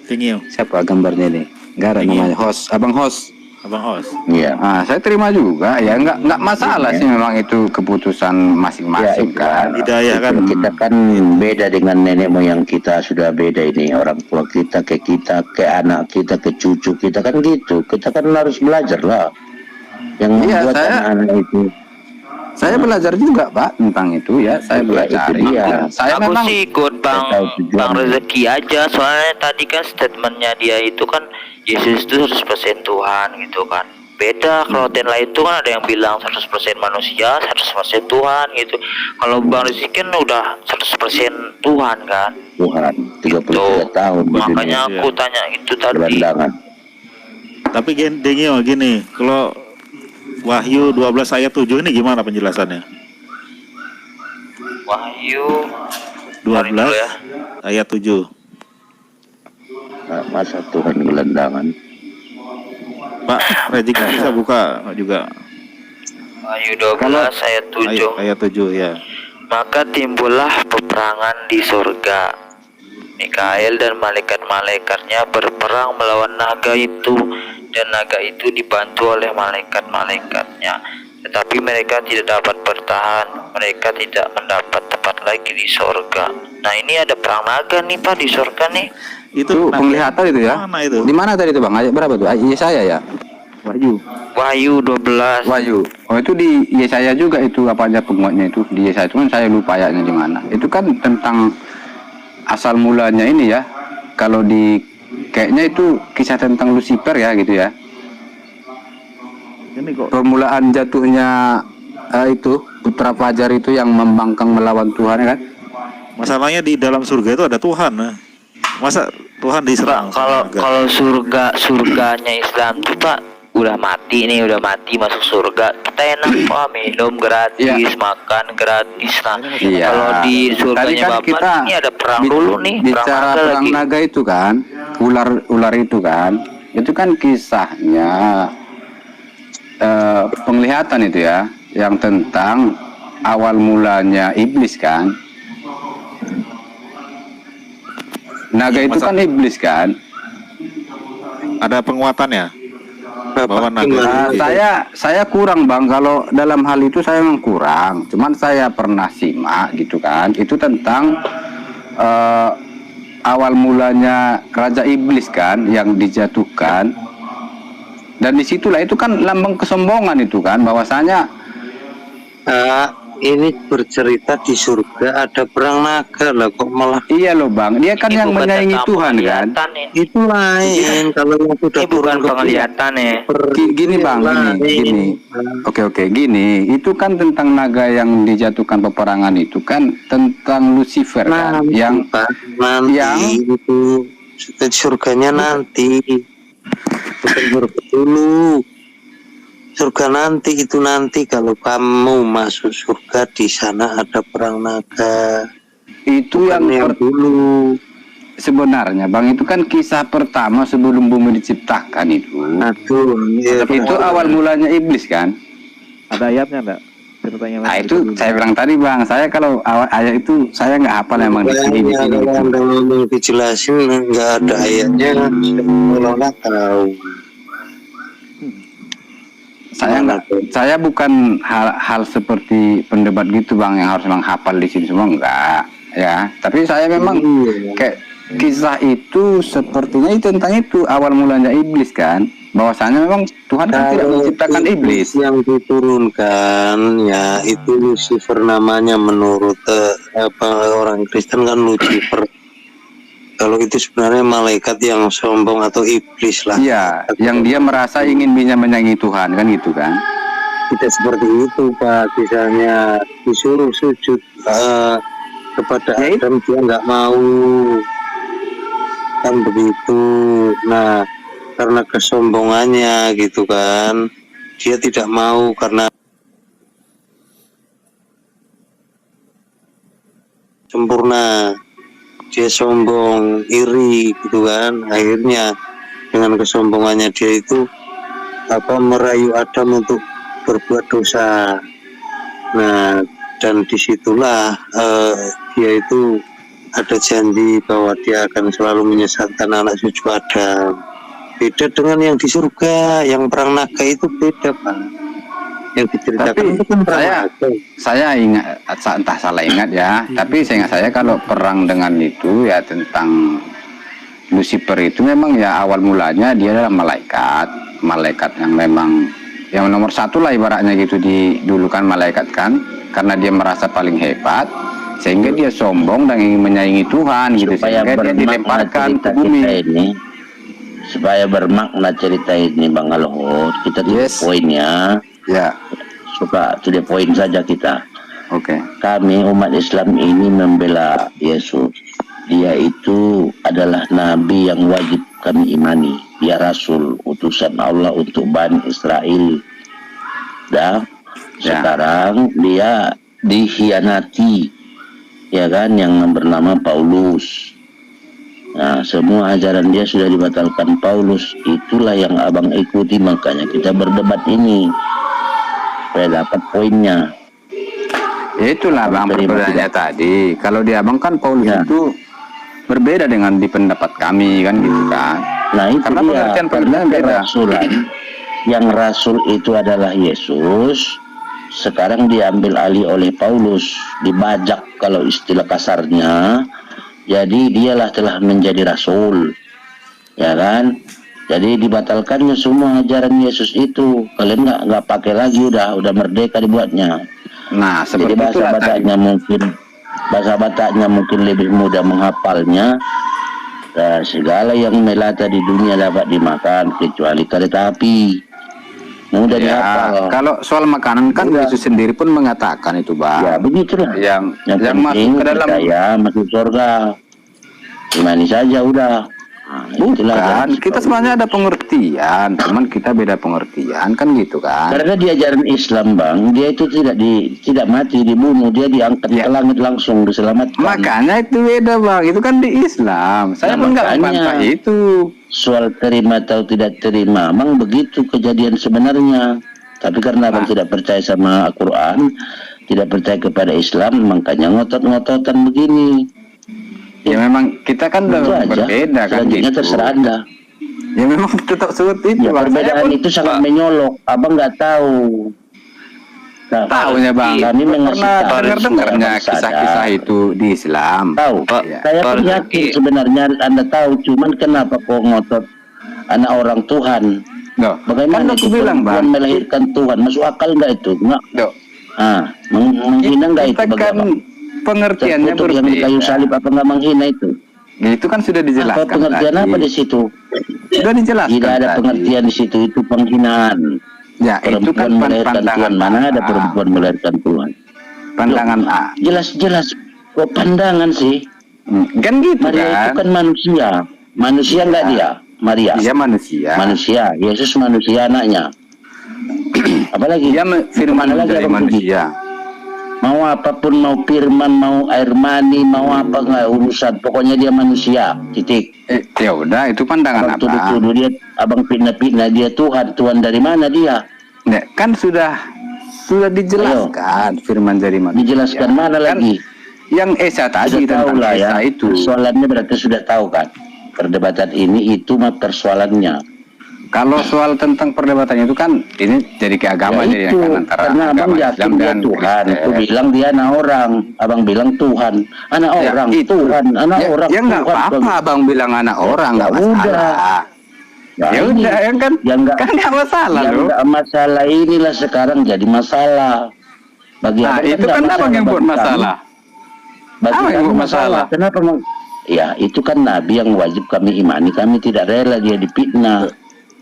Dengio. siapa gambarnya nih, nggak ada namanya, host, abang host. Abang Os. Iya. Saya terima juga ya, nggak masalah sih, memang itu keputusan masing-masing kan. Hidayah kan. Kita kan beda dengan nenek moyang kita, sudah beda ini, orang tua kita ke anak kita, ke cucu kita kan gitu. Kita kan harus belajar lah yang Iya, membuat anak-anak itu. Saya belajar juga Pak tentang itu ya, saya Iya, belajar. itu dia. Saya Aku memang sih ikut tahu tujuannya. Bang Rezeki aja, soalnya tadi kan statementnya dia itu kan Yesus itu 100% Tuhan gitu kan. Beda kalau Tenla itu kan ada yang bilang 100% manusia, 100% Tuhan gitu. Kalau Bang Rezeki kan udah 100% Tuhan kan. Tuhan 33 Tuh, tahun di makanya dunia. aku tanya itu tadi. Gelandangan. Tapi Dengio gini, kalau Wahyu 12 ayat 7 ini gimana penjelasannya? Wahyu 12 dulu ya. ayat 7. Nah, masa Tuhan gelandangan. Pak, Rejik bisa buka juga. Wahyu 12 ayat 7. Ayat 7 ya. Maka timbullah peperangan di surga. Mikael dan malaikat-malaikatnya berperang melawan naga itu, dan naga itu dibantu oleh malaikat-malaikatnya. Tetapi mereka tidak dapat bertahan, mereka tidak mendapat tempat lagi di surga. Nah, ini ada perang naga nih Pak di surga nih. itu penglihatan itu ya. Mana itu? Di mana tadi itu Bang? Ayat berapa tuh? Yesaya ya? Wahyu. Wahyu 12. Wahyu. Oh itu di Yesaya juga itu, apa aja penguatnya itu di Yesaya itu kan, saya lupa ayatnya di mana. Itu kan tentang asal mulanya ini ya. Kalau di kayaknya itu kisah tentang Lucifer ya gitu ya. Ini kok Permulaan jatuhnya itu putra fajar itu yang membangkang melawan Tuhan ya kan. Masalahnya di dalam surga itu ada Tuhan. Nah. Masa Tuhan diserang? Pak, kalau surganya Islam tuh Pak udah mati masuk surga, kita enak Pak, minum gratis, makan gratis. Nah, kalau di surganya kan Bapak kita ini ada perang dulu nih, bicara perang naga itu kan, ular itu kan kisahnya penglihatan itu ya, yang tentang awal mulanya iblis kan. Naga itu kan iblis kan. Ada penguatannya. Bahwa Nah, saya kurang Bang, kalau dalam hal itu saya memang kurang. Cuman saya pernah simak gitu kan. Itu tentang awal mulanya Raja Iblis kan yang dijatuhkan. Dan disitulah itu kan lambang kesombongan itu kan, bahwasanya ini bercerita di surga ada perang naga lah, kok malah iya loh Bang, dia kan yang menyaingi Tuhan kan. itu lain. Kalau yang sudah ini bukan penglihatan ya. Gini Bang, gini. Oke, gini. Itu kan tentang naga yang dijatuhkan peperangan itu kan tentang Lucifer kan, yang itu surganya nanti. Bukan dulu. Surga nanti itu nanti kalau kamu masuk surga, di sana ada perang naga. Itu bukan yang dulu. Sebenarnya Bang, itu kan kisah pertama sebelum bumi diciptakan itu. Itu awal mulanya iblis kan. Ada ayatnya enggak? Ceritanya Nah itu saya bilang tadi Bang, saya kalau awal ayat itu saya nggak hafal emang di sini Kalau Anda ngomong dijelasin nggak ada ayatnya, kalau nggak tahu. Saya bukan hal seperti pendebat gitu Bang, yang harus memang hafal di sini semua, enggak ya. Tapi saya memang kayak kisah itu sepertinya itu tentang itu awal mulanya iblis kan, bahwasanya memang Tuhan kan tidak menciptakan iblis. Yang diturunkan ya itu Lucifer namanya, menurut orang Kristen kan Lucifer. Kalau itu sebenarnya malaikat yang sombong atau iblis lah. Iya, yang dia merasa ingin menyaingi Tuhan kan gitu kan. Tidak seperti itu Pak, misalnya disuruh sujud kepada Adam, dia nggak mau kan begitu. Nah, karena kesombongannya gitu kan, dia tidak mau karena sempurna. Dia sombong, iri gitu kan. Akhirnya dengan kesombongannya dia itu merayu Adam untuk berbuat dosa. Nah, dan disitulah dia itu ada janji bahwa dia akan selalu menyesatkan anak cucu Adam. Beda dengan yang di surga, yang perang naga itu beda Pak. Yang diceritakan itu kan saya ingat, entah salah ingat ya, tapi saya ingat saya kalau perang dengan itu ya tentang Lucifer itu memang ya awal mulanya dia adalah malaikat yang memang yang nomor satu lah ibaratnya gitu dulu kan, malaikat kan, karena dia merasa paling hebat sehingga dia sombong dan ingin menyaingi Tuhan gitu, sehingga dia dilemparkan ke bumi. Supaya bermakna cerita ini Bang Alohot, kita tulis poinnya. Ya. Suka to the point saja kita. Oke. Kami umat Islam ini membela Yesus. Dia itu adalah nabi yang wajib kami imani. Dia rasul, utusan Allah untuk Bani Israel. Sekarang dia dikhianati, ya kan, yang bernama Paulus. Nah, semua ajaran dia sudah dibatalkan Paulus. Itulah yang abang ikuti, makanya kita berdebat ini supaya dapat poinnya. Itulah Bang perbedaannya tadi. Kalau di abang kan Paulus itu berbeda dengan di pendapat kami kan gitu kan. Nah itu karena dia, karena kerasulan yang rasul itu adalah Yesus, sekarang diambil alih oleh Paulus, dibajak kalau istilah kasarnya. Jadi dialah telah menjadi rasul, ya kan. Jadi dibatalkannya semua ajaran Yesus itu. Kalian nggak pakai lagi, udah merdeka dibuatnya. Nah, jadi bahasa Bataknya mungkin lebih mudah menghafalnya. Segala yang melata di dunia dapat dimakan kecuali kereta api. mudah Ya, dihafal. kalau soal makanan kan Udah. Yesus sendiri pun mengatakan itu, Bang. Ya begitulah. Yang Yang masuk penting ke dalam percaya masuk surga. Imani saja udah. Nah, itulah bukan, jalan kita surga. sebenarnya ada pengertian, cuman kita beda pengertian kan gitu kan. Karena di ajaran Islam, Bang, dia itu tidak mati, dibunuh, dia diangkat Ya. ke langit langsung, diselamatkan. Makanya itu beda, Bang. Itu kan di Islam. Saya Nah, pun nggak makanya. membantah itu. Soal terima atau tidak terima, memang begitu kejadian sebenarnya. Tapi karena Abang tidak percaya sama Al-Quran, tidak percaya kepada Islam, makanya ngotot-ngototan begini. Ya memang kita kan Itu udah aja. berbeda kan Selanjutnya gitu. terserah Anda. Ya memang tetap seperti itu, Ya, Bang. Saya perbedaan pun itu sangat menyolok. Abang nggak tahu. Nah, tahunya, Bang. Kami mengasih Pernah tahu dengar-dengarnya supaya Abang kisah-kisah sadar. itu di Islam. Tahu. Ya. Saya pun Pak yakin Zaki. sebenarnya Anda tahu. Cuman kenapa kok ngotot anak orang Tuhan? Loh, Bagaimana kan aku itu bilang, perempuan Bang. melahirkan Tuhan? Masuk akal nggak itu? Nggak. Loh, Menghina nggak itu? kita kan Bagaimana? pengertiannya Terkutuk yang di kayu berbeda. salib apa nggak menghina itu? Itu kan sudah Apa dijelaskan pengertian tadi. apa di situ? Sudah dijelaskan Tidak ada tadi. pengertian di situ, itu penghinaan. Ya, itu kan Perempuan melahirkan pandangan Tuhan, mana ada A. perempuan melahirkan Tuhan? Pandangan A. Jelas-jelas kok pandangan sih? Kan gitu Maria itu kan. kan manusia. Manusia nggak dia? Maria. Dia manusia. Manusia. Yesus manusia anaknya. Apalagi? Dia firman Kemana lagi dari abang pergi? manusia. Mau apapun, mau firman, mau air mani, mau apa nggak urusan. Pokoknya dia manusia. Titik. Ya udah, itu pandangan Abang apa? tuduh-tuduh dia, abang pindah-pindah dia Tuhan. Tuhan dari mana dia? Ya, kan sudah dijelaskan firman dari manusia. Dijelaskan mana Kan lagi? Yang Esa tadi Sudah tahu tentang lah ya. Esa itu. Persoalannya berarti sudah tahu kan? Perdebatan ini itu mah persoalannya. Kalau soal tentang perdebatan itu kan ini jadi ke agama Ya jadi itu, kan antara karena abang agama yakin Islam dia dan Tuhan. Kristen. Aku bilang dia anak orang. Abang bilang Tuhan. Anak Ya, orang, itu. Tuhan. Anak Ya, orang, ya nggak Tuhan. apa-apa abang bilang anak orang nggak Ya udah. masalah. Ya ini udah, ya kan? yang nggak Kan nggak masalah yang loh. nggak masalah inilah sekarang jadi masalah. Bagi Nah, abang itu nggak kan abang yang bagi buat kami. masalah. Bagi Apa yang kami buat masalah? Kenapa ya itu kan Nabi yang wajib kami imani. Kami tidak rela dia dipitnah.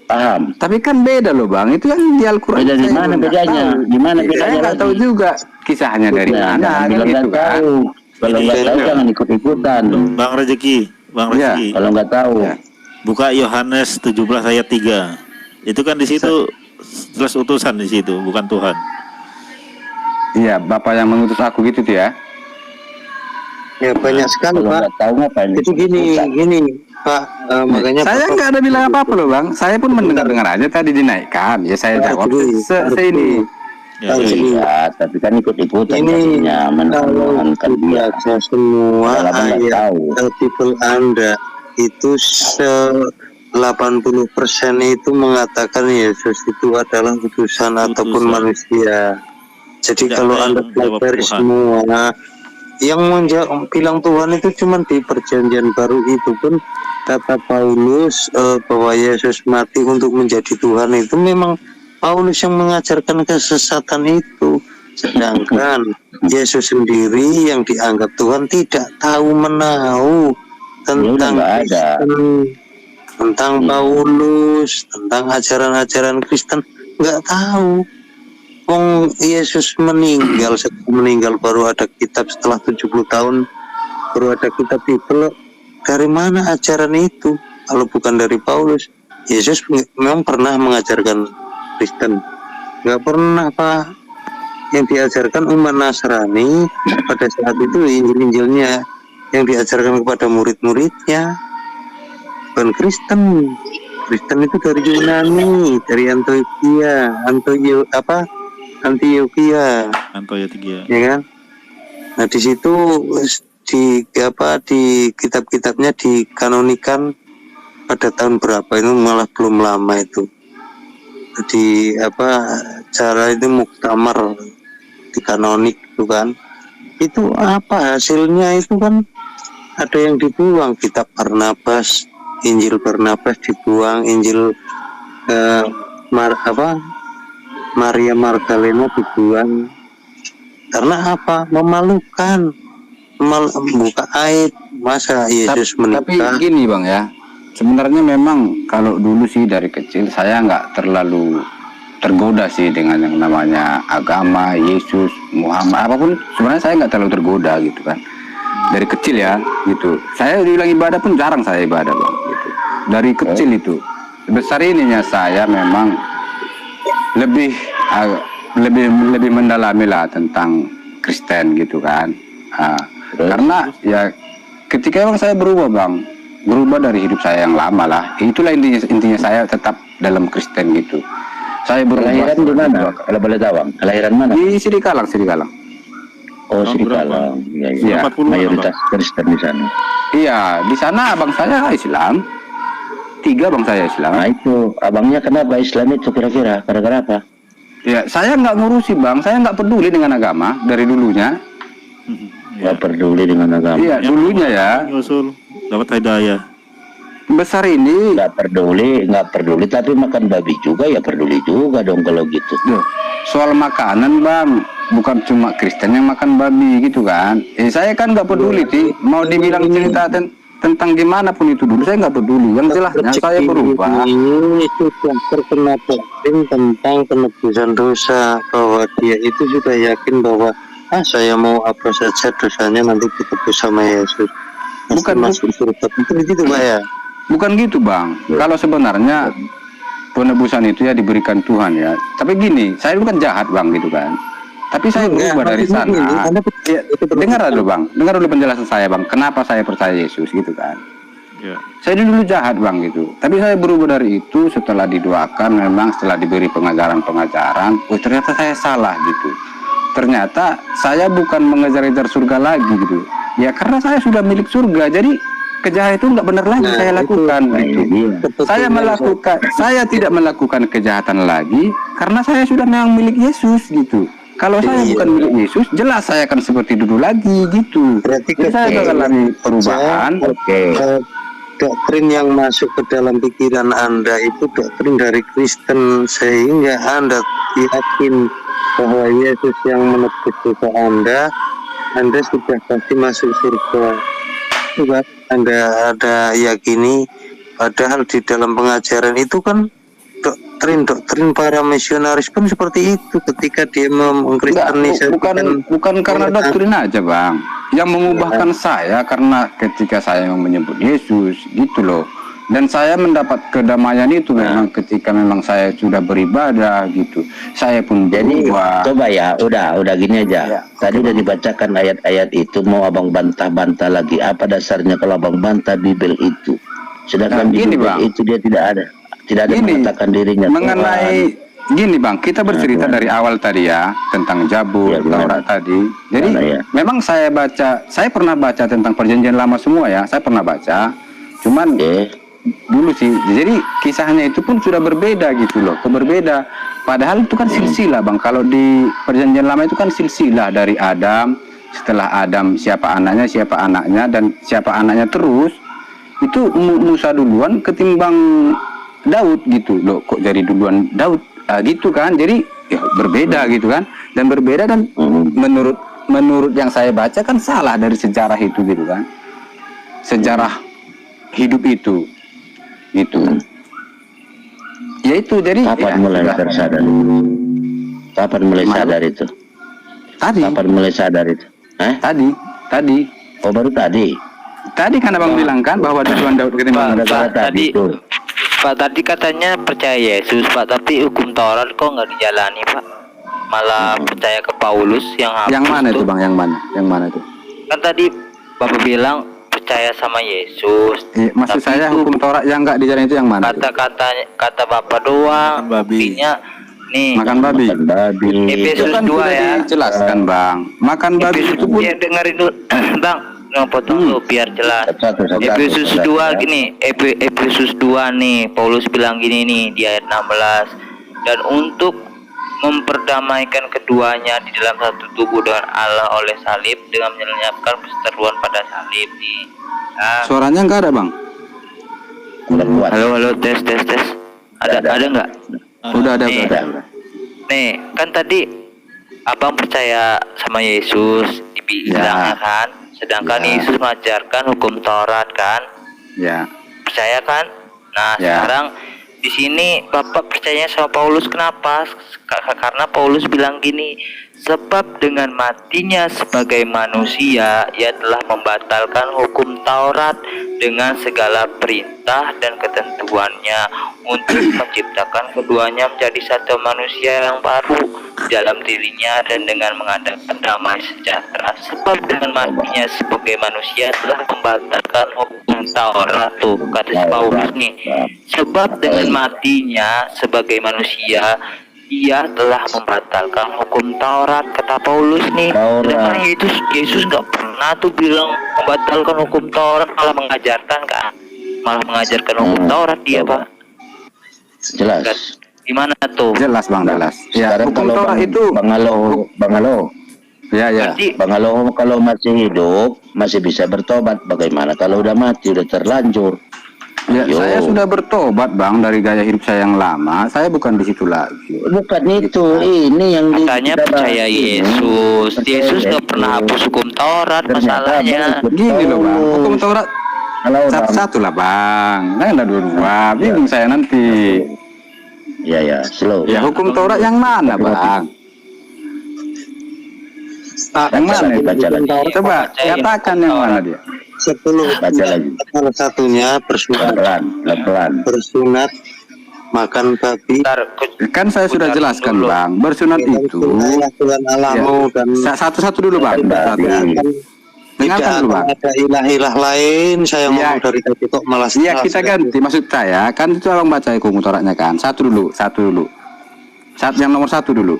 Paham? Tapi kan beda loh bang, itu kan di Al-Quran. Beda di saya mana juga nggak bedanya? tahu. Di mana Saya bedanya nggak tahu lagi? juga kisahnya dari Nah, mana. jangan Kan bilang gitu nggak kan. tahu. Kalau nggak tahu Iya. jangan ikut-ikutan. Bang Rezeki, Bang Ya. Rezeki. Kalau nggak tahu. Ya. Buka Yohanes 17 ayat 3. Itu kan di situ jelas utusan di situ, bukan Tuhan. Iya, Bapak yang mengutus aku gitu tuh ya. Ya banyak sekali Kalau Pak. nggak tahu ngapain? Itu gini Pak, makanya Saya Bapak- nggak ada bilang apa-apa loh bang. Saya pun mendengar-dengar aja tadi dinaikkan. Ya saya Bentar jawab dulu, bentar ini. Ya, Bang, ya. ini- Iya, tapi kan ikut-ikutan ini tadinya kalau menahankan dia. dibaca semua Padahal abang nggak ayat tahu. artikel Anda itu 80% itu mengatakan Yesus itu adalah utusan ataupun manusia. Jadi Tidak kalau ada Anda yang menjawab pelajari Tuhan. semua, yang bilang Tuhan itu cuma di perjanjian baru itu pun kata Paulus bahwa Yesus mati untuk menjadi Tuhan itu memang Paulus yang mengajarkan kesesatan itu. Sedangkan Yesus sendiri yang dianggap Tuhan tidak tahu menahu tentang nggak ada. Kristen, tentang Paulus, tentang ajaran-ajaran Kristen, nggak tahu. Wong Yesus meninggal, setelah meninggal baru ada kitab, setelah 70 tahun baru ada kitab Bible. Dari mana ajaran itu? Kalau bukan dari Paulus. Yesus memang pernah mengajarkan Kristen, nggak pernah Pak. Yang diajarkan umat Nasrani pada saat itu Injil-Injilnya yang diajarkan kepada murid-muridnya, bukan Kristen. Kristen itu dari Yunani, dari Antioquia, Antoya 3. ya kan? Nah di situ di kitab-kitabnya dikanonikan pada tahun berapa itu, malah belum lama itu. Di cara itu muktamar di kanonik itu kan. Itu apa hasilnya itu kan ada yang dibuang, kitab Barnabas, Injil Barnabas dibuang, Injil Maria Magdalena dibuang. Karena apa? Memalukan, membuka aib. Masa Yesus Tapi menikah? gini bang ya. Sebenarnya memang kalau dulu sih dari kecil saya nggak terlalu tergoda sih dengan yang namanya agama, Yesus, Muhammad, apapun. Sebenarnya saya nggak terlalu tergoda gitu kan. Dari kecil ya gitu. Saya dibilang ibadah pun jarang saya ibadah bang. Gitu. Dari kecil itu. Besar ininya saya memang lebih lebih mendalami lah tentang Kristen gitu kan. Karena ya ketika emang saya berubah dari hidup saya yang lama lah. Itulah intinya saya tetap dalam Kristen gitu. Saya berubah. Kelahiran di mana? Kalau boleh tahu, Bang. Kelahiran mana? Di Sirikalang. Oh, Tahun Sirikalang. Iya. Iya. 40-an, Mayoritas Kristen di sana. Iya, di sana abang saya Islam. 3 bang saya Islam. Nah itu, abangnya kenapa Islam itu kira-kira? Gara-gara apa? Ya, saya nggak ngurusi bang. Saya nggak peduli dengan agama dari dulunya. Nggak peduli dengan agama. Iya, dulunya ya. Nyusul dapat hidayah. Besar ini Nggak peduli, tapi makan babi juga ya peduli juga dong kalau gitu. Duh, soal makanan bang, bukan cuma Kristen yang makan babi gitu kan. Saya kan nggak peduli sih. Mau dibilang cerita tentang gimana pun itu dulu, saya nggak peduli. Yang jelasnya saya berubah. Ini sudah terkena doktrin tentang penebusan dosa, bahwa dia itu sudah yakin bahwa saya mau apa saja dosanya nanti ditebus sama Yesus. Bukan masuk surga. Itu Pak ya. Bukan gitu bang. Kalau sebenarnya penebusan itu ya diberikan Tuhan ya. Tapi gini, saya dulu kan jahat bang gitu kan. Tapi saya berubah dari sana. Ya, dengar dulu bang, dengar dulu penjelasan saya bang. Kenapa saya percaya Yesus gitu kan? Ya. Saya dulu jahat bang gitu. Tapi saya berubah dari itu setelah didoakan, memang setelah diberi pengajaran. Ternyata saya salah gitu. Ternyata saya bukan mengejar-ngejar surga lagi gitu. Ya karena saya sudah milik surga, jadi kejahatan itu nggak benar lagi saya lakukan gitu. Saya tidak melakukan kejahatan lagi karena saya sudah memang milik Yesus gitu. Kalau saya bukan milik Yesus, jelas saya akan seperti dulu lagi gitu. Berarti jadi saya mengalami perubahan. Doktrin yang masuk ke dalam pikiran Anda itu doktrin dari Kristen, sehingga Anda yakin bahwa Yesus yang menebus dosa Anda sudah pasti masuk surga. Coba Anda ada yakini, padahal di dalam pengajaran itu kan doktrin para misionaris pun seperti itu ketika dia mengkristenisasikan. Bukan karena doktrin aja bang yang mengubahkan saya, karena ketika saya menyebut Yesus gitu loh, dan saya mendapat kedamaian itu memang ketika memang saya sudah beribadah gitu, saya pun berubah. Coba ya, udah gini aja. Tadi udah dibacakan ayat-ayat itu, mau abang bantah-bantah lagi apa dasarnya kalau abang bantah Bible itu, sedangkan di Bible itu dia tidak ada mengatakan dirinya mengenai Tuhan. Gini bang, kita bercerita dari awal tadi ya tentang Zabur, Taurat tadi. Jadi memang saya pernah baca tentang Perjanjian Lama semua ya, saya pernah baca. Cuman dulu sih, jadi kisahnya itu pun sudah berbeda gitu loh, berbeda. Padahal itu kan silsilah bang. Kalau di Perjanjian Lama itu kan silsilah dari Adam, setelah Adam siapa anaknya dan siapa anaknya terus. Itu Musa duluan ketimbang Daud gitu loh, kok jadi duluan Daud gitu kan. Jadi ya berbeda gitu kan, dan berbeda dan menurut yang saya baca kan salah dari sejarah itu gitu kan, sejarah hidup itu gitu. Ya itu jadi kapan mulai tersadar? Kapan mulai sadar itu? Tadi. Kapan mulai sadar itu? Tadi. Oh baru tadi. Tadi kan abang bilang kan bahwa duluan Daud ketimbang tadi. Pak tadi katanya percaya Yesus Pak, tapi hukum Taurat kok nggak dijalani Pak, malah percaya ke Paulus yang hapus. Yang mana itu bang? Yang mana itu? Kan tadi Bapak bilang percaya sama Yesus. Maksud saya hukum Taurat yang nggak dijalani itu yang mana? Kata Bapak doang. Buktinya nih. Makan babi. Efesus kan 2 ya. Jelaskan bang. Makan babi itu pun. Ya dengerin dulu bang. Potong dulu biar jelas. Efesus 2 gini, Efesus 2 nih, Paulus bilang gini nih di ayat 16. Dan untuk memperdamaikan keduanya di dalam satu tubuh dengan Allah oleh salib, dengan melenyapkan perseteruan pada salib nih. Suaranya enggak ada bang? Halo tes. Ada enggak? Udah ada. Nih kan tadi abang percaya sama Yesus dibilangnya kan. Sedangkan Yesus mengajarkan hukum Taurat kan? Ya. Percaya kan? Nah sekarang Di sini Bapak percaya sama Paulus, kenapa? Karena Paulus bilang gini, sebab dengan matinya sebagai manusia ia telah membatalkan hukum Taurat dengan segala perintah dan ketentuannya untuk menciptakan keduanya menjadi satu manusia yang baru dalam dirinya dan dengan mengadakan damai sejahtera. Sebab dengan matinya sebagai manusia telah membatalkan hukum Taurat, tuh kata Paulus nih. Sebab dengan matinya sebagai manusia ia telah membatalkan hukum Taurat, kata Paulus nih. Sedangkan Yesus nggak pernah tuh bilang membatalkan hukum Taurat, malah mengajarkan hukum Taurat dia, Pak. Jelas. Gimana tuh? Jelas Bang, jelas. Ya, Sekarang hukum kalau Taurat itu Bang Alo, ya. Berarti Bang Alo kalau masih hidup masih bisa bertobat. Bagaimana kalau udah mati, udah terlanjur? Ya, Yo. saya sudah bertobat Bang dari gaya hidup saya yang lama. Saya bukan di situ lagi. Bukan itu, ini yang katanya kita percaya bahas ini. Yesus. Percaya Yesus nggak Yesus. pernah hapus hukum Taurat, Ternyata masalahnya. Abang Gini loh Bang, hukum Taurat Kalau Bang, satu lah Bang. Nah, ada dua. Bingung saya nanti. ya slow. Ya hukum Taurat yang mana Bang? Yang mana itu? Baca lagi. Coba katakan yang mana dia. 10 Baca lagi. salah satunya bersunat, Pelan-pelan. bersunat, makan babi, Bentar, Kan saya sudah putar jelaskan dulu. Bang, bersunat itu Allah Tuhan Alamu dan satu-satu dulu Bang. Babi. Dengarkan tidak dulu Bang. ada ilah-ilah lain. Saya Iya. ngomong dari tadi kok malah Iya kita ganti, maksud saya kan itu Abang baca hukum Tauratnya kan. Satu dulu. Yang nomor satu dulu.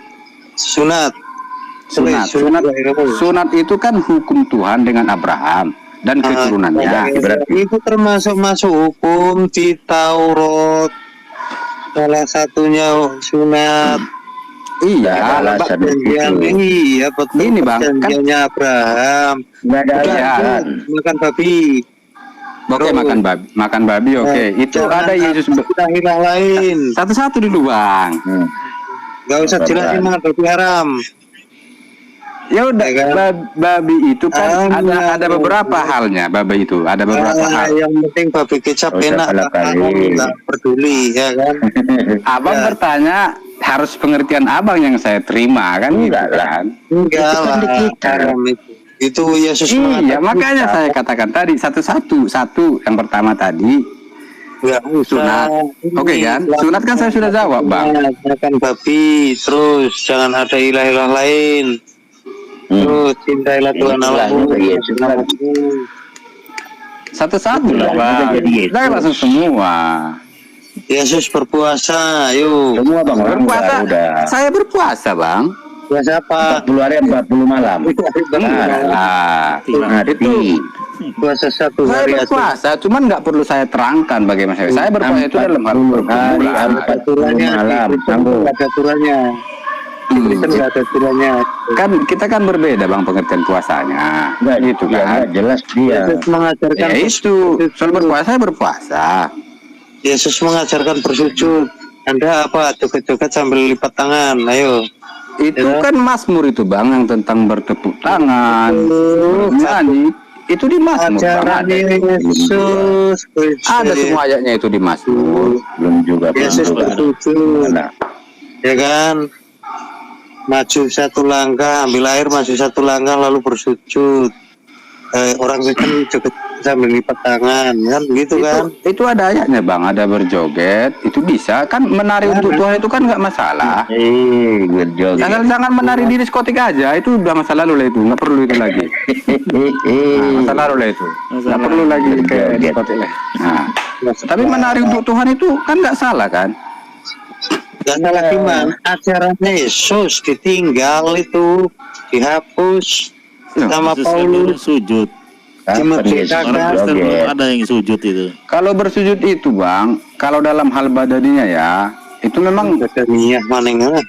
sunat. Sunat itu kan hukum Tuhan dengan Abraham dan keturunannya. Berarti Itu termasuk masuk hukum di Taurat. Salah satunya sunat. Iya, alasan Perjanjian itu. iya betul. Ini, Bang, kan- Perjanjiannya Abraham. nggak ada Iya. alasan. Makan babi. Oke, makan babi oke. Itu Jangan ada Yesus ilah lain. satu-satu dulu Bang. Gak usah jelasin makan babi haram. Ya udah, Ya kan? babi itu kan ada beberapa halnya. Babi itu ada beberapa hal. Yang penting babi kecap Gak usah enak. kalah-kali. Nggak peduli ya kan. Abang Ya. bertanya harus pengertian Abang yang saya terima kan gitu Enggak lah. kan. Enggak Itu kan lah. di kita. Haram itu. Itu Yesus Iya, mengatakan makanya saya katakan tadi satu yang pertama tadi nggak usah. sunat. Oke kan? Sunat kan saya sudah jawab, Bang. Makan babi, terus jangan ada ilah-ilah lain. Terus cintailah Tuhan Ini Allahmu. ilahnya Yesus lagi. Satu-satu lah, Udah Bang. jadi Yesus. Jangan langsung semua. Yesus berpuasa, ayo. Semua Bang Berpuasa. udah. Saya berpuasa, Bang. Puasa apa? 40 hari 40 malam. Enggak lah. Mati. Puasa satu Saya hari aja. berpuasa, cuman nggak perlu saya terangkan bagaimana saya. Saya berpuasa itu dalam hal 40 hari, berbulan. 40 malam. Sanggup. Ada aturannya. Kristen nggak ada aturannya. Kan kita kan berbeda Bang pengertian puasanya. Gitu Ya, kan. nggak jelas dia. Yesus mengajarkan Ya itu, soal berpuasa saya berpuasa. Yesus mengajarkan bersujud. Anda apa? Joget-joget sambil lipat tangan. Ayo. Itu Ya. kan Mazmur itu Bang yang tentang bertepuk tangan, nyanyi. Itu di Mazmur Bang, Ajaran ada. Yesus. Ada semua ayatnya itu di Mazmur. Belum juga. Yesus bersujud. Mana? Ya kan? Maju satu langkah, ambil air, maju satu langkah, lalu bersujud. Orang Kristen joget sambil lipat tangan, kan gitu kan? Itu ada ayatnya Bang, ada berjoget, itu bisa kan menari untuk Tuhan itu kan nggak masalah. Berjoget. Jangan menari di diskotik aja, itu udah masa lalu lah itu, nggak perlu itu lagi. Nah, masa lalu lah itu, nggak perlu lagi ke diskotik lah. Nah, tapi menari untuk Tuhan itu kan nggak salah kan? Gak salah gimana? Ajarannya Yesus ditinggal itu, dihapus sama Yesus kan dulu Paulus. sujud. Kapan Yesus Orang Kristen belum berjoget? ada yang sujud itu. Kalau bersujud itu Bang, kalau dalam hal badaninya ya, itu memang Badaniah manengah.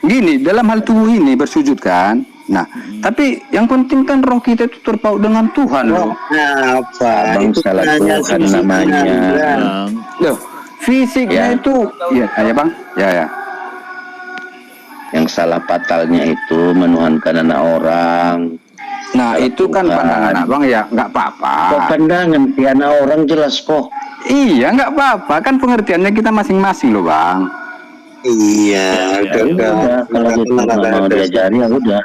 gini, dalam hal tubuh ini bersujud kan. Nah, tapi yang penting kan roh kita itu terpaut dengan Tuhan loh. Nah, apa? Abang Itu salah hanya Tuhan sisi namanya. pengadilan. Bang, Loh, fisiknya Ya. itu ya Bang. Ya. Yang salah fatalnya itu menuhankan anak orang. Nah, itu kan Tuhan. pandangan Abang ya nggak Kok apa-apa. pandangan si anak orang jelas kok. Iya, nggak apa-apa. Kan pengertiannya kita masing-masing loh, Bang. Iya, Ya udah, kalau gitu nggak mau diajari ya udah.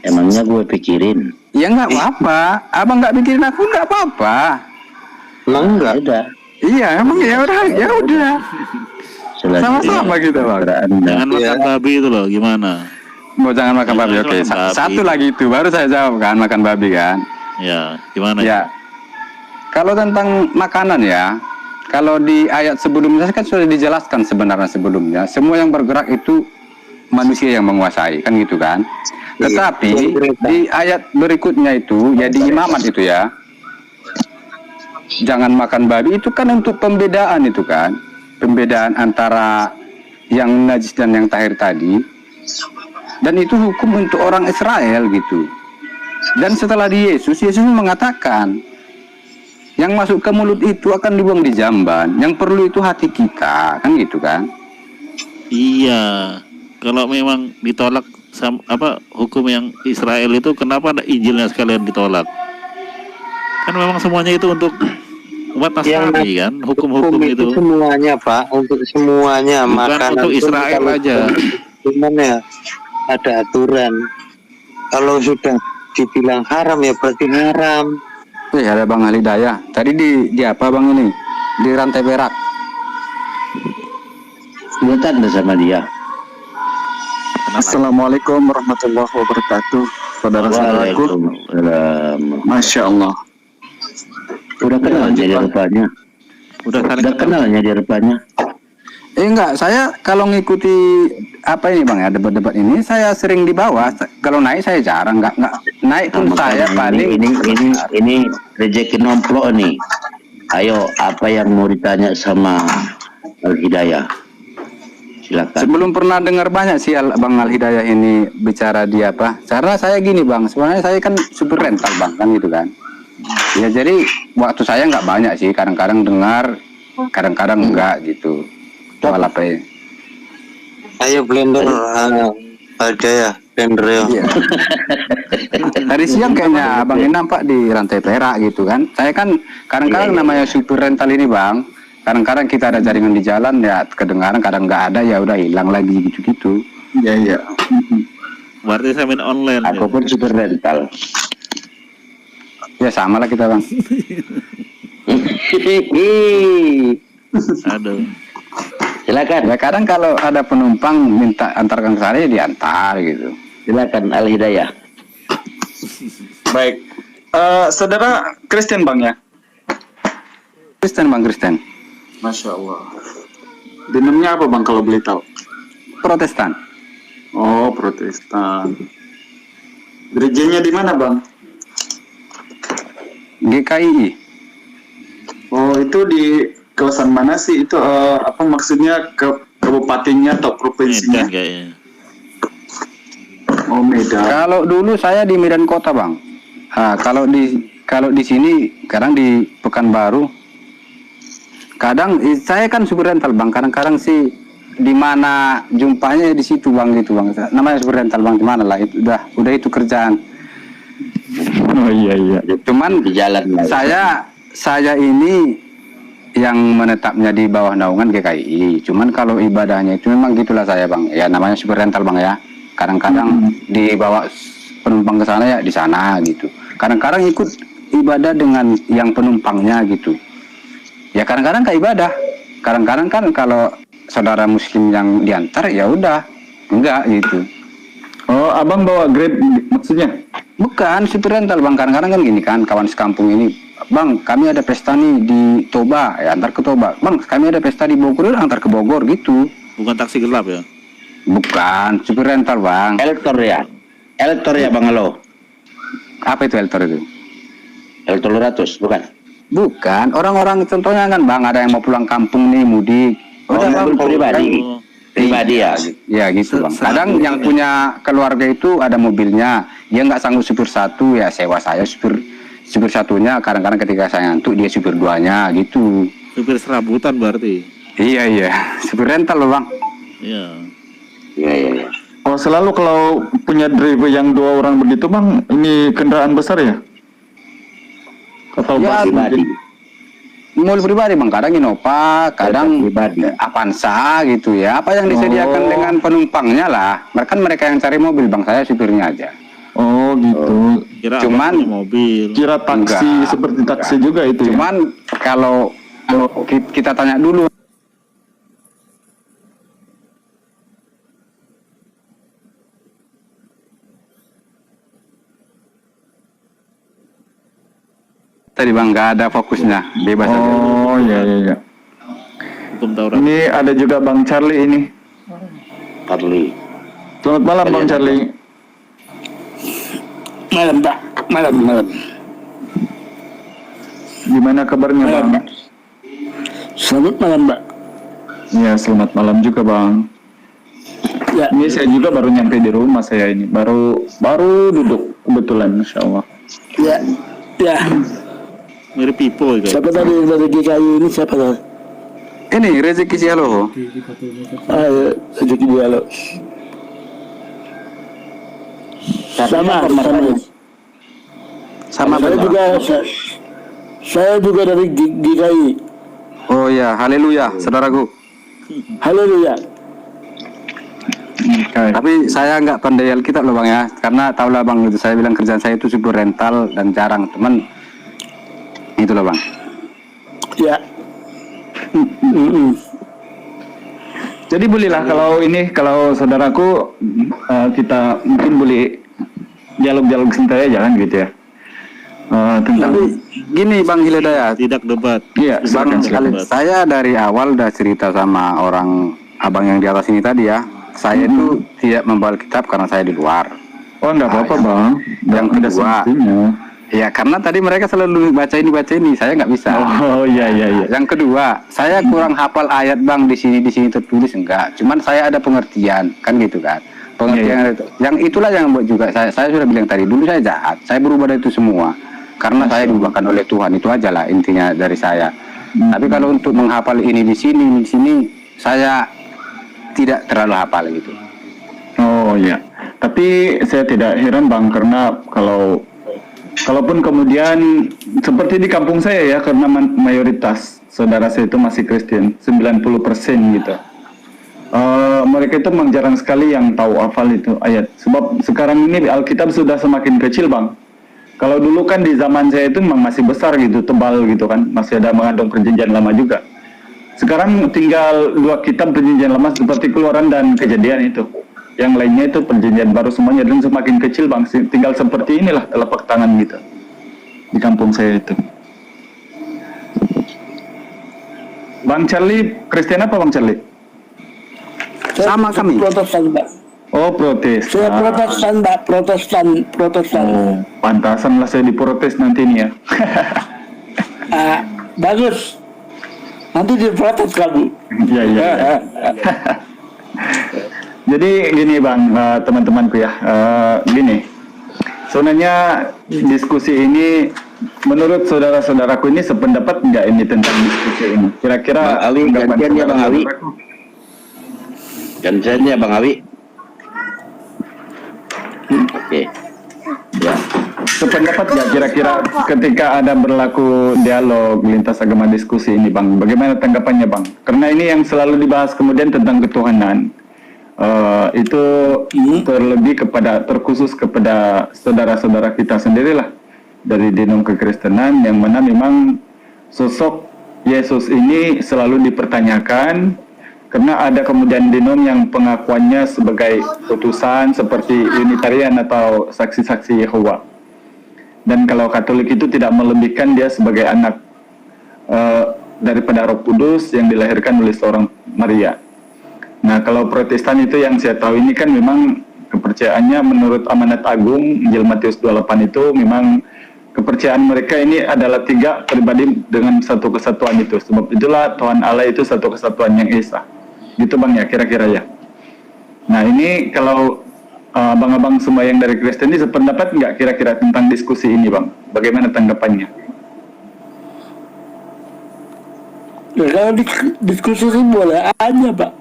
Emangnya gue pikirin. Ya nggak apa-apa. Abang nggak pikirin aku nggak apa-apa. Emang enggak? Ya udah. Iya, emang ya udah. Sama-sama kita, Bang. Jangan makan babi itu loh, gimana? Mau jangan makan babi. Oke, Makan babi. satu lagi itu baru saya jawab kan, makan babi kan. Ya, gimana? Ya. Kalau tentang makanan ya, kalau di ayat sebelumnya kan sudah dijelaskan sebenarnya sebelumnya, semua yang bergerak itu manusia yang menguasai, kan gitu kan. Tetapi di ayat berikutnya itu, ya di imamat itu ya, jangan makan babi itu kan untuk pembedaan itu kan, pembedaan antara yang najis dan yang tahir tadi, dan itu hukum untuk orang Israel gitu. Dan setelah di Yesus mengatakan, yang masuk ke mulut itu akan dibuang di jamban. Yang perlu itu hati kita, kan gitu kan? Iya. Kalau memang ditolak hukum yang Israel itu, kenapa ada Injilnya sekalian ditolak? Kan memang semuanya itu untuk umat Nasrani kan, hukum-hukum itu. Semuanya, Pak, untuk semuanya. Bukan Makanan untuk pun Israel kalau aja. cuman ya ada aturan. Kalau sudah dibilang haram ya berarti haram. Ada Bang Alhidayah. Tadi di apa Bang ini? Di rantai perak. Gue tanda sama dia. Assalamualaikum warahmatullahi wabarakatuh. Saudara-saudaraku, Waalaikumsalam. Masya Allah. Udah kenal dia rupanya. Udah kenalnya dia rupanya. Enggak, saya kalau ngikuti apa ini Bang ya, debat-debat ini saya sering di bawah. Kalau naik saya jarang, enggak naik pun saya paling ini rezeki nomplok nih. Ayo, apa yang mau ditanya sama Al-Hidayah? Silakan. sebelum pernah dengar banyak sih Bang Alhidayah ini bicara di apa. Karena saya gini Bang, sebenarnya saya kan super rental Bang, kan gitu kan. Ya jadi waktu saya nggak banyak sih, kadang-kadang dengar, kadang-kadang enggak gitu. Soal apa ya? Ayo blender ada ya, blender ya. Iya. Tadi siang kayaknya Abang ini nampak di rantai perak gitu kan. Saya kan kadang-kadang namanya super rental ini Bang. Kadang-kadang kita ada jaringan di jalan ya kedengaran, kadang nggak ada ya udah hilang lagi gitu-gitu. Iya. Berarti saya main online. Aku pun super rental. Ya sama lah kita Bang. Aduh. Silakan. Ya kadang kalau ada penumpang minta antarkan ke sana ya diantar gitu. Silakan Al-Hidayah. Baik. Saudara Kristen Bang ya? Kristen Bang, Kristen. Masya Allah. Dinamnya apa Bang kalau boleh tahu? Protestan. Oh, Protestan. Gerejanya di mana Bang? GKI. Oh, itu di kawasan mana sih? Itu apa maksudnya kabupatennya atau provinsinya? Medan kayaknya. Oh, Medan. Kalau dulu saya di Medan Kota Bang. Kalau di sini kadang di Pekanbaru. Kadang saya kan super rental Bang. Kadang-kadang sih di mana jumpanya di situ Bang gitu Bang. Namanya super rental Bang, di mana lah itu udah itu kerjaan. Oh iya. Cuman Di jalan. saya ini yang menetapnya di bawah naungan GKI. Cuman kalau ibadahnya itu memang gitulah saya Bang. Ya namanya super rental Bang ya. Kadang-kadang dibawa penumpang ke sana ya di sana gitu. Kadang-kadang ikut ibadah dengan yang penumpangnya gitu. Ya kadang-kadang kayak ibadah. Kadang-kadang kan kalau saudara muslim yang diantar ya udah enggak gitu. Oh, Abang bawa Grab maksudnya? Bukan super rental Bang. Kadang-kadang kan gini kan, kawan sekampung ini, Bang kami ada pesta nih di Toba, ya antar ke Toba. Bang kami ada pesta di Bogor, antar ke Bogor gitu. Bukan taksi gelap ya? Bukan super rental Bang. Elektor ya Bang Alo. Apa itu Eltor itu? Elektor 100 bukan? Bukan, orang-orang contohnya kan Bang, ada yang mau pulang kampung nih mudik. Udah Bang, pribadi. Oh, Pribadi ya. Ya gitu Bang. Kadang yang punya keluarga itu ada mobilnya, dia nggak sanggup supir satu ya sewa saya supir satunya. Kadang-kadang ketika saya ngantuk dia supir duanya gitu. supir serabutan berarti. Iya, supir rental loh Bang. Iya. Iya. Oh, selalu kalau punya driver yang 2 orang begitu Bang, ini kendaraan besar ya? Atau Ya, bus Pribadi. mungkin? mobil pribadi bang, kadang Innova, kadang Avanza gitu ya. Apa yang disediakan dengan penumpangnya lah. Mereka yang cari mobil bang, saya supirnya aja. Oh gitu. Kira Cuman mobil. Kira taksi Enggak, seperti taksi juga itu. Cuman kalau kita tanya dulu tadi bang, nggak ada fokusnya, bebas aja. Oh iya. Hukum Taurat. Ini ada juga Bang Charlie ini. Carly. Selamat malam Bang Charlie. Malam Pak, malam. Gimana kabarnya Malam, Bang? Pak. Selamat malam Pak. Ya selamat malam juga Bang. Ya, Ini saya juga baru nyampe di rumah saya ini. Baru duduk kebetulan, Masya Allah. ya. Mirip Pipo itu. Siapa tadi yang dari GKI ini siapa tadi? Ini rezeki Sialoho. Rezeki Dialog. Sama. Saya juga dari GKI. Oh ya, haleluya, saudaraku. Haleluya. Tapi saya nggak pandai Alkitab loh bang ya, karena tahu lah bang, itu saya bilang kerjaan saya itu supir rental dan jarang teman. Itu loh bang. Ya. Jadi bolehlah kalau saudaraku kita mungkin boleh dialog santai aja kan gitu ya. Tentang Tapi gini bang Hidayat, Tidak debat. iya bang, silakan. saya dari awal udah cerita sama orang abang yang di atas ini tadi ya. Saya itu tidak membawa kitab karena saya di luar. Oh enggak apa-apa Bang. Yang Ada kedua, semestinya. ya karena tadi mereka selalu baca ini, saya nggak bisa. Oh iya. Yang kedua, saya kurang hafal ayat bang, di sini tertulis enggak. Cuman saya ada pengertian, kan gitu kan. Pengertian itu. Yang itulah yang buat juga saya sudah bilang tadi, dulu saya jahat, saya berubah dari itu semua. Karena saya diubahkan oleh Tuhan, itu aja lah intinya dari saya. Tapi kalau untuk menghafal ini di sini, saya tidak terlalu hafal gitu. Oh iya. Tapi saya tidak heran Bang, karena kalaupun kemudian seperti di kampung saya ya, karena mayoritas saudara saya itu masih Kristen, 90% gitu. Mereka itu memang jarang sekali yang tahu hafal itu ayat. Sebab sekarang ini Alkitab sudah semakin kecil Bang. Kalau dulu kan di zaman saya itu memang masih besar gitu, tebal gitu kan, masih ada mengandung perjanjian lama juga. Sekarang tinggal 2 kitab perjanjian lama seperti Keluaran dan Kejadian itu. Yang lainnya itu perjanjian baru semuanya, dan semakin kecil Bang, tinggal seperti inilah telapak tangan gitu di kampung saya itu. Bang Charlie Kristen apa Bang Charlie? Sama kami. Protestan Pak. Oh Protestan. Saya Protestan Pak, Protestan. Oh, pantasan lah saya diprotes nanti nih ya. Bagus. Nanti diprotes kamu. Iya. Jadi gini Bang, teman-temanku ya, gini. Sebenarnya diskusi ini, menurut saudara-saudaraku ini sependapat nggak ini tentang diskusi ini? Kira-kira Bang Awi, gantian ya Bang Awi. Gantian ya Bang Awi. Oke. Ya. Sependapat nggak kira-kira ketika ada berlaku dialog lintas agama diskusi ini Bang? Bagaimana tanggapannya Bang? Karena ini yang selalu dibahas kemudian tentang ketuhanan. Itu terlebih terkhusus kepada saudara-saudara kita sendirilah dari denom kekristenan, yang mana memang sosok Yesus ini selalu dipertanyakan karena ada kemudian denom yang pengakuannya sebagai utusan seperti Unitarian atau saksi-saksi Yehova. Dan kalau Katolik itu tidak melebihkan dia sebagai anak daripada Roh Kudus yang dilahirkan oleh seorang Maria. Nah, kalau Protestan itu yang saya tahu ini kan memang kepercayaannya menurut Amanat Agung Injil Matius 28 itu memang kepercayaan mereka ini adalah 3 pribadi dengan satu kesatuan itu. Sebab itulah Tuhan Allah itu satu kesatuan yang esa. Gitu Bang ya, kira-kira ya. Nah, ini kalau abang-abang semua yang dari Kristen ini sependapat nggak kira-kira tentang diskusi ini Bang? Bagaimana tanggapannya? Ya, kalau diskusi ini boleh aja Pak.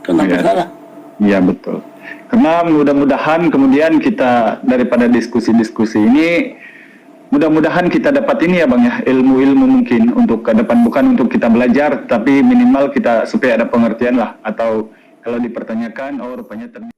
Kenapa salah? Iya betul. Karena mudah-mudahan kemudian kita daripada diskusi-diskusi ini mudah-mudahan kita dapat ini ya Bang ya, ilmu-ilmu mungkin untuk ke depan, bukan untuk kita belajar, tapi minimal kita supaya ada pengertian lah, atau kalau dipertanyakan, oh rupanya ternyata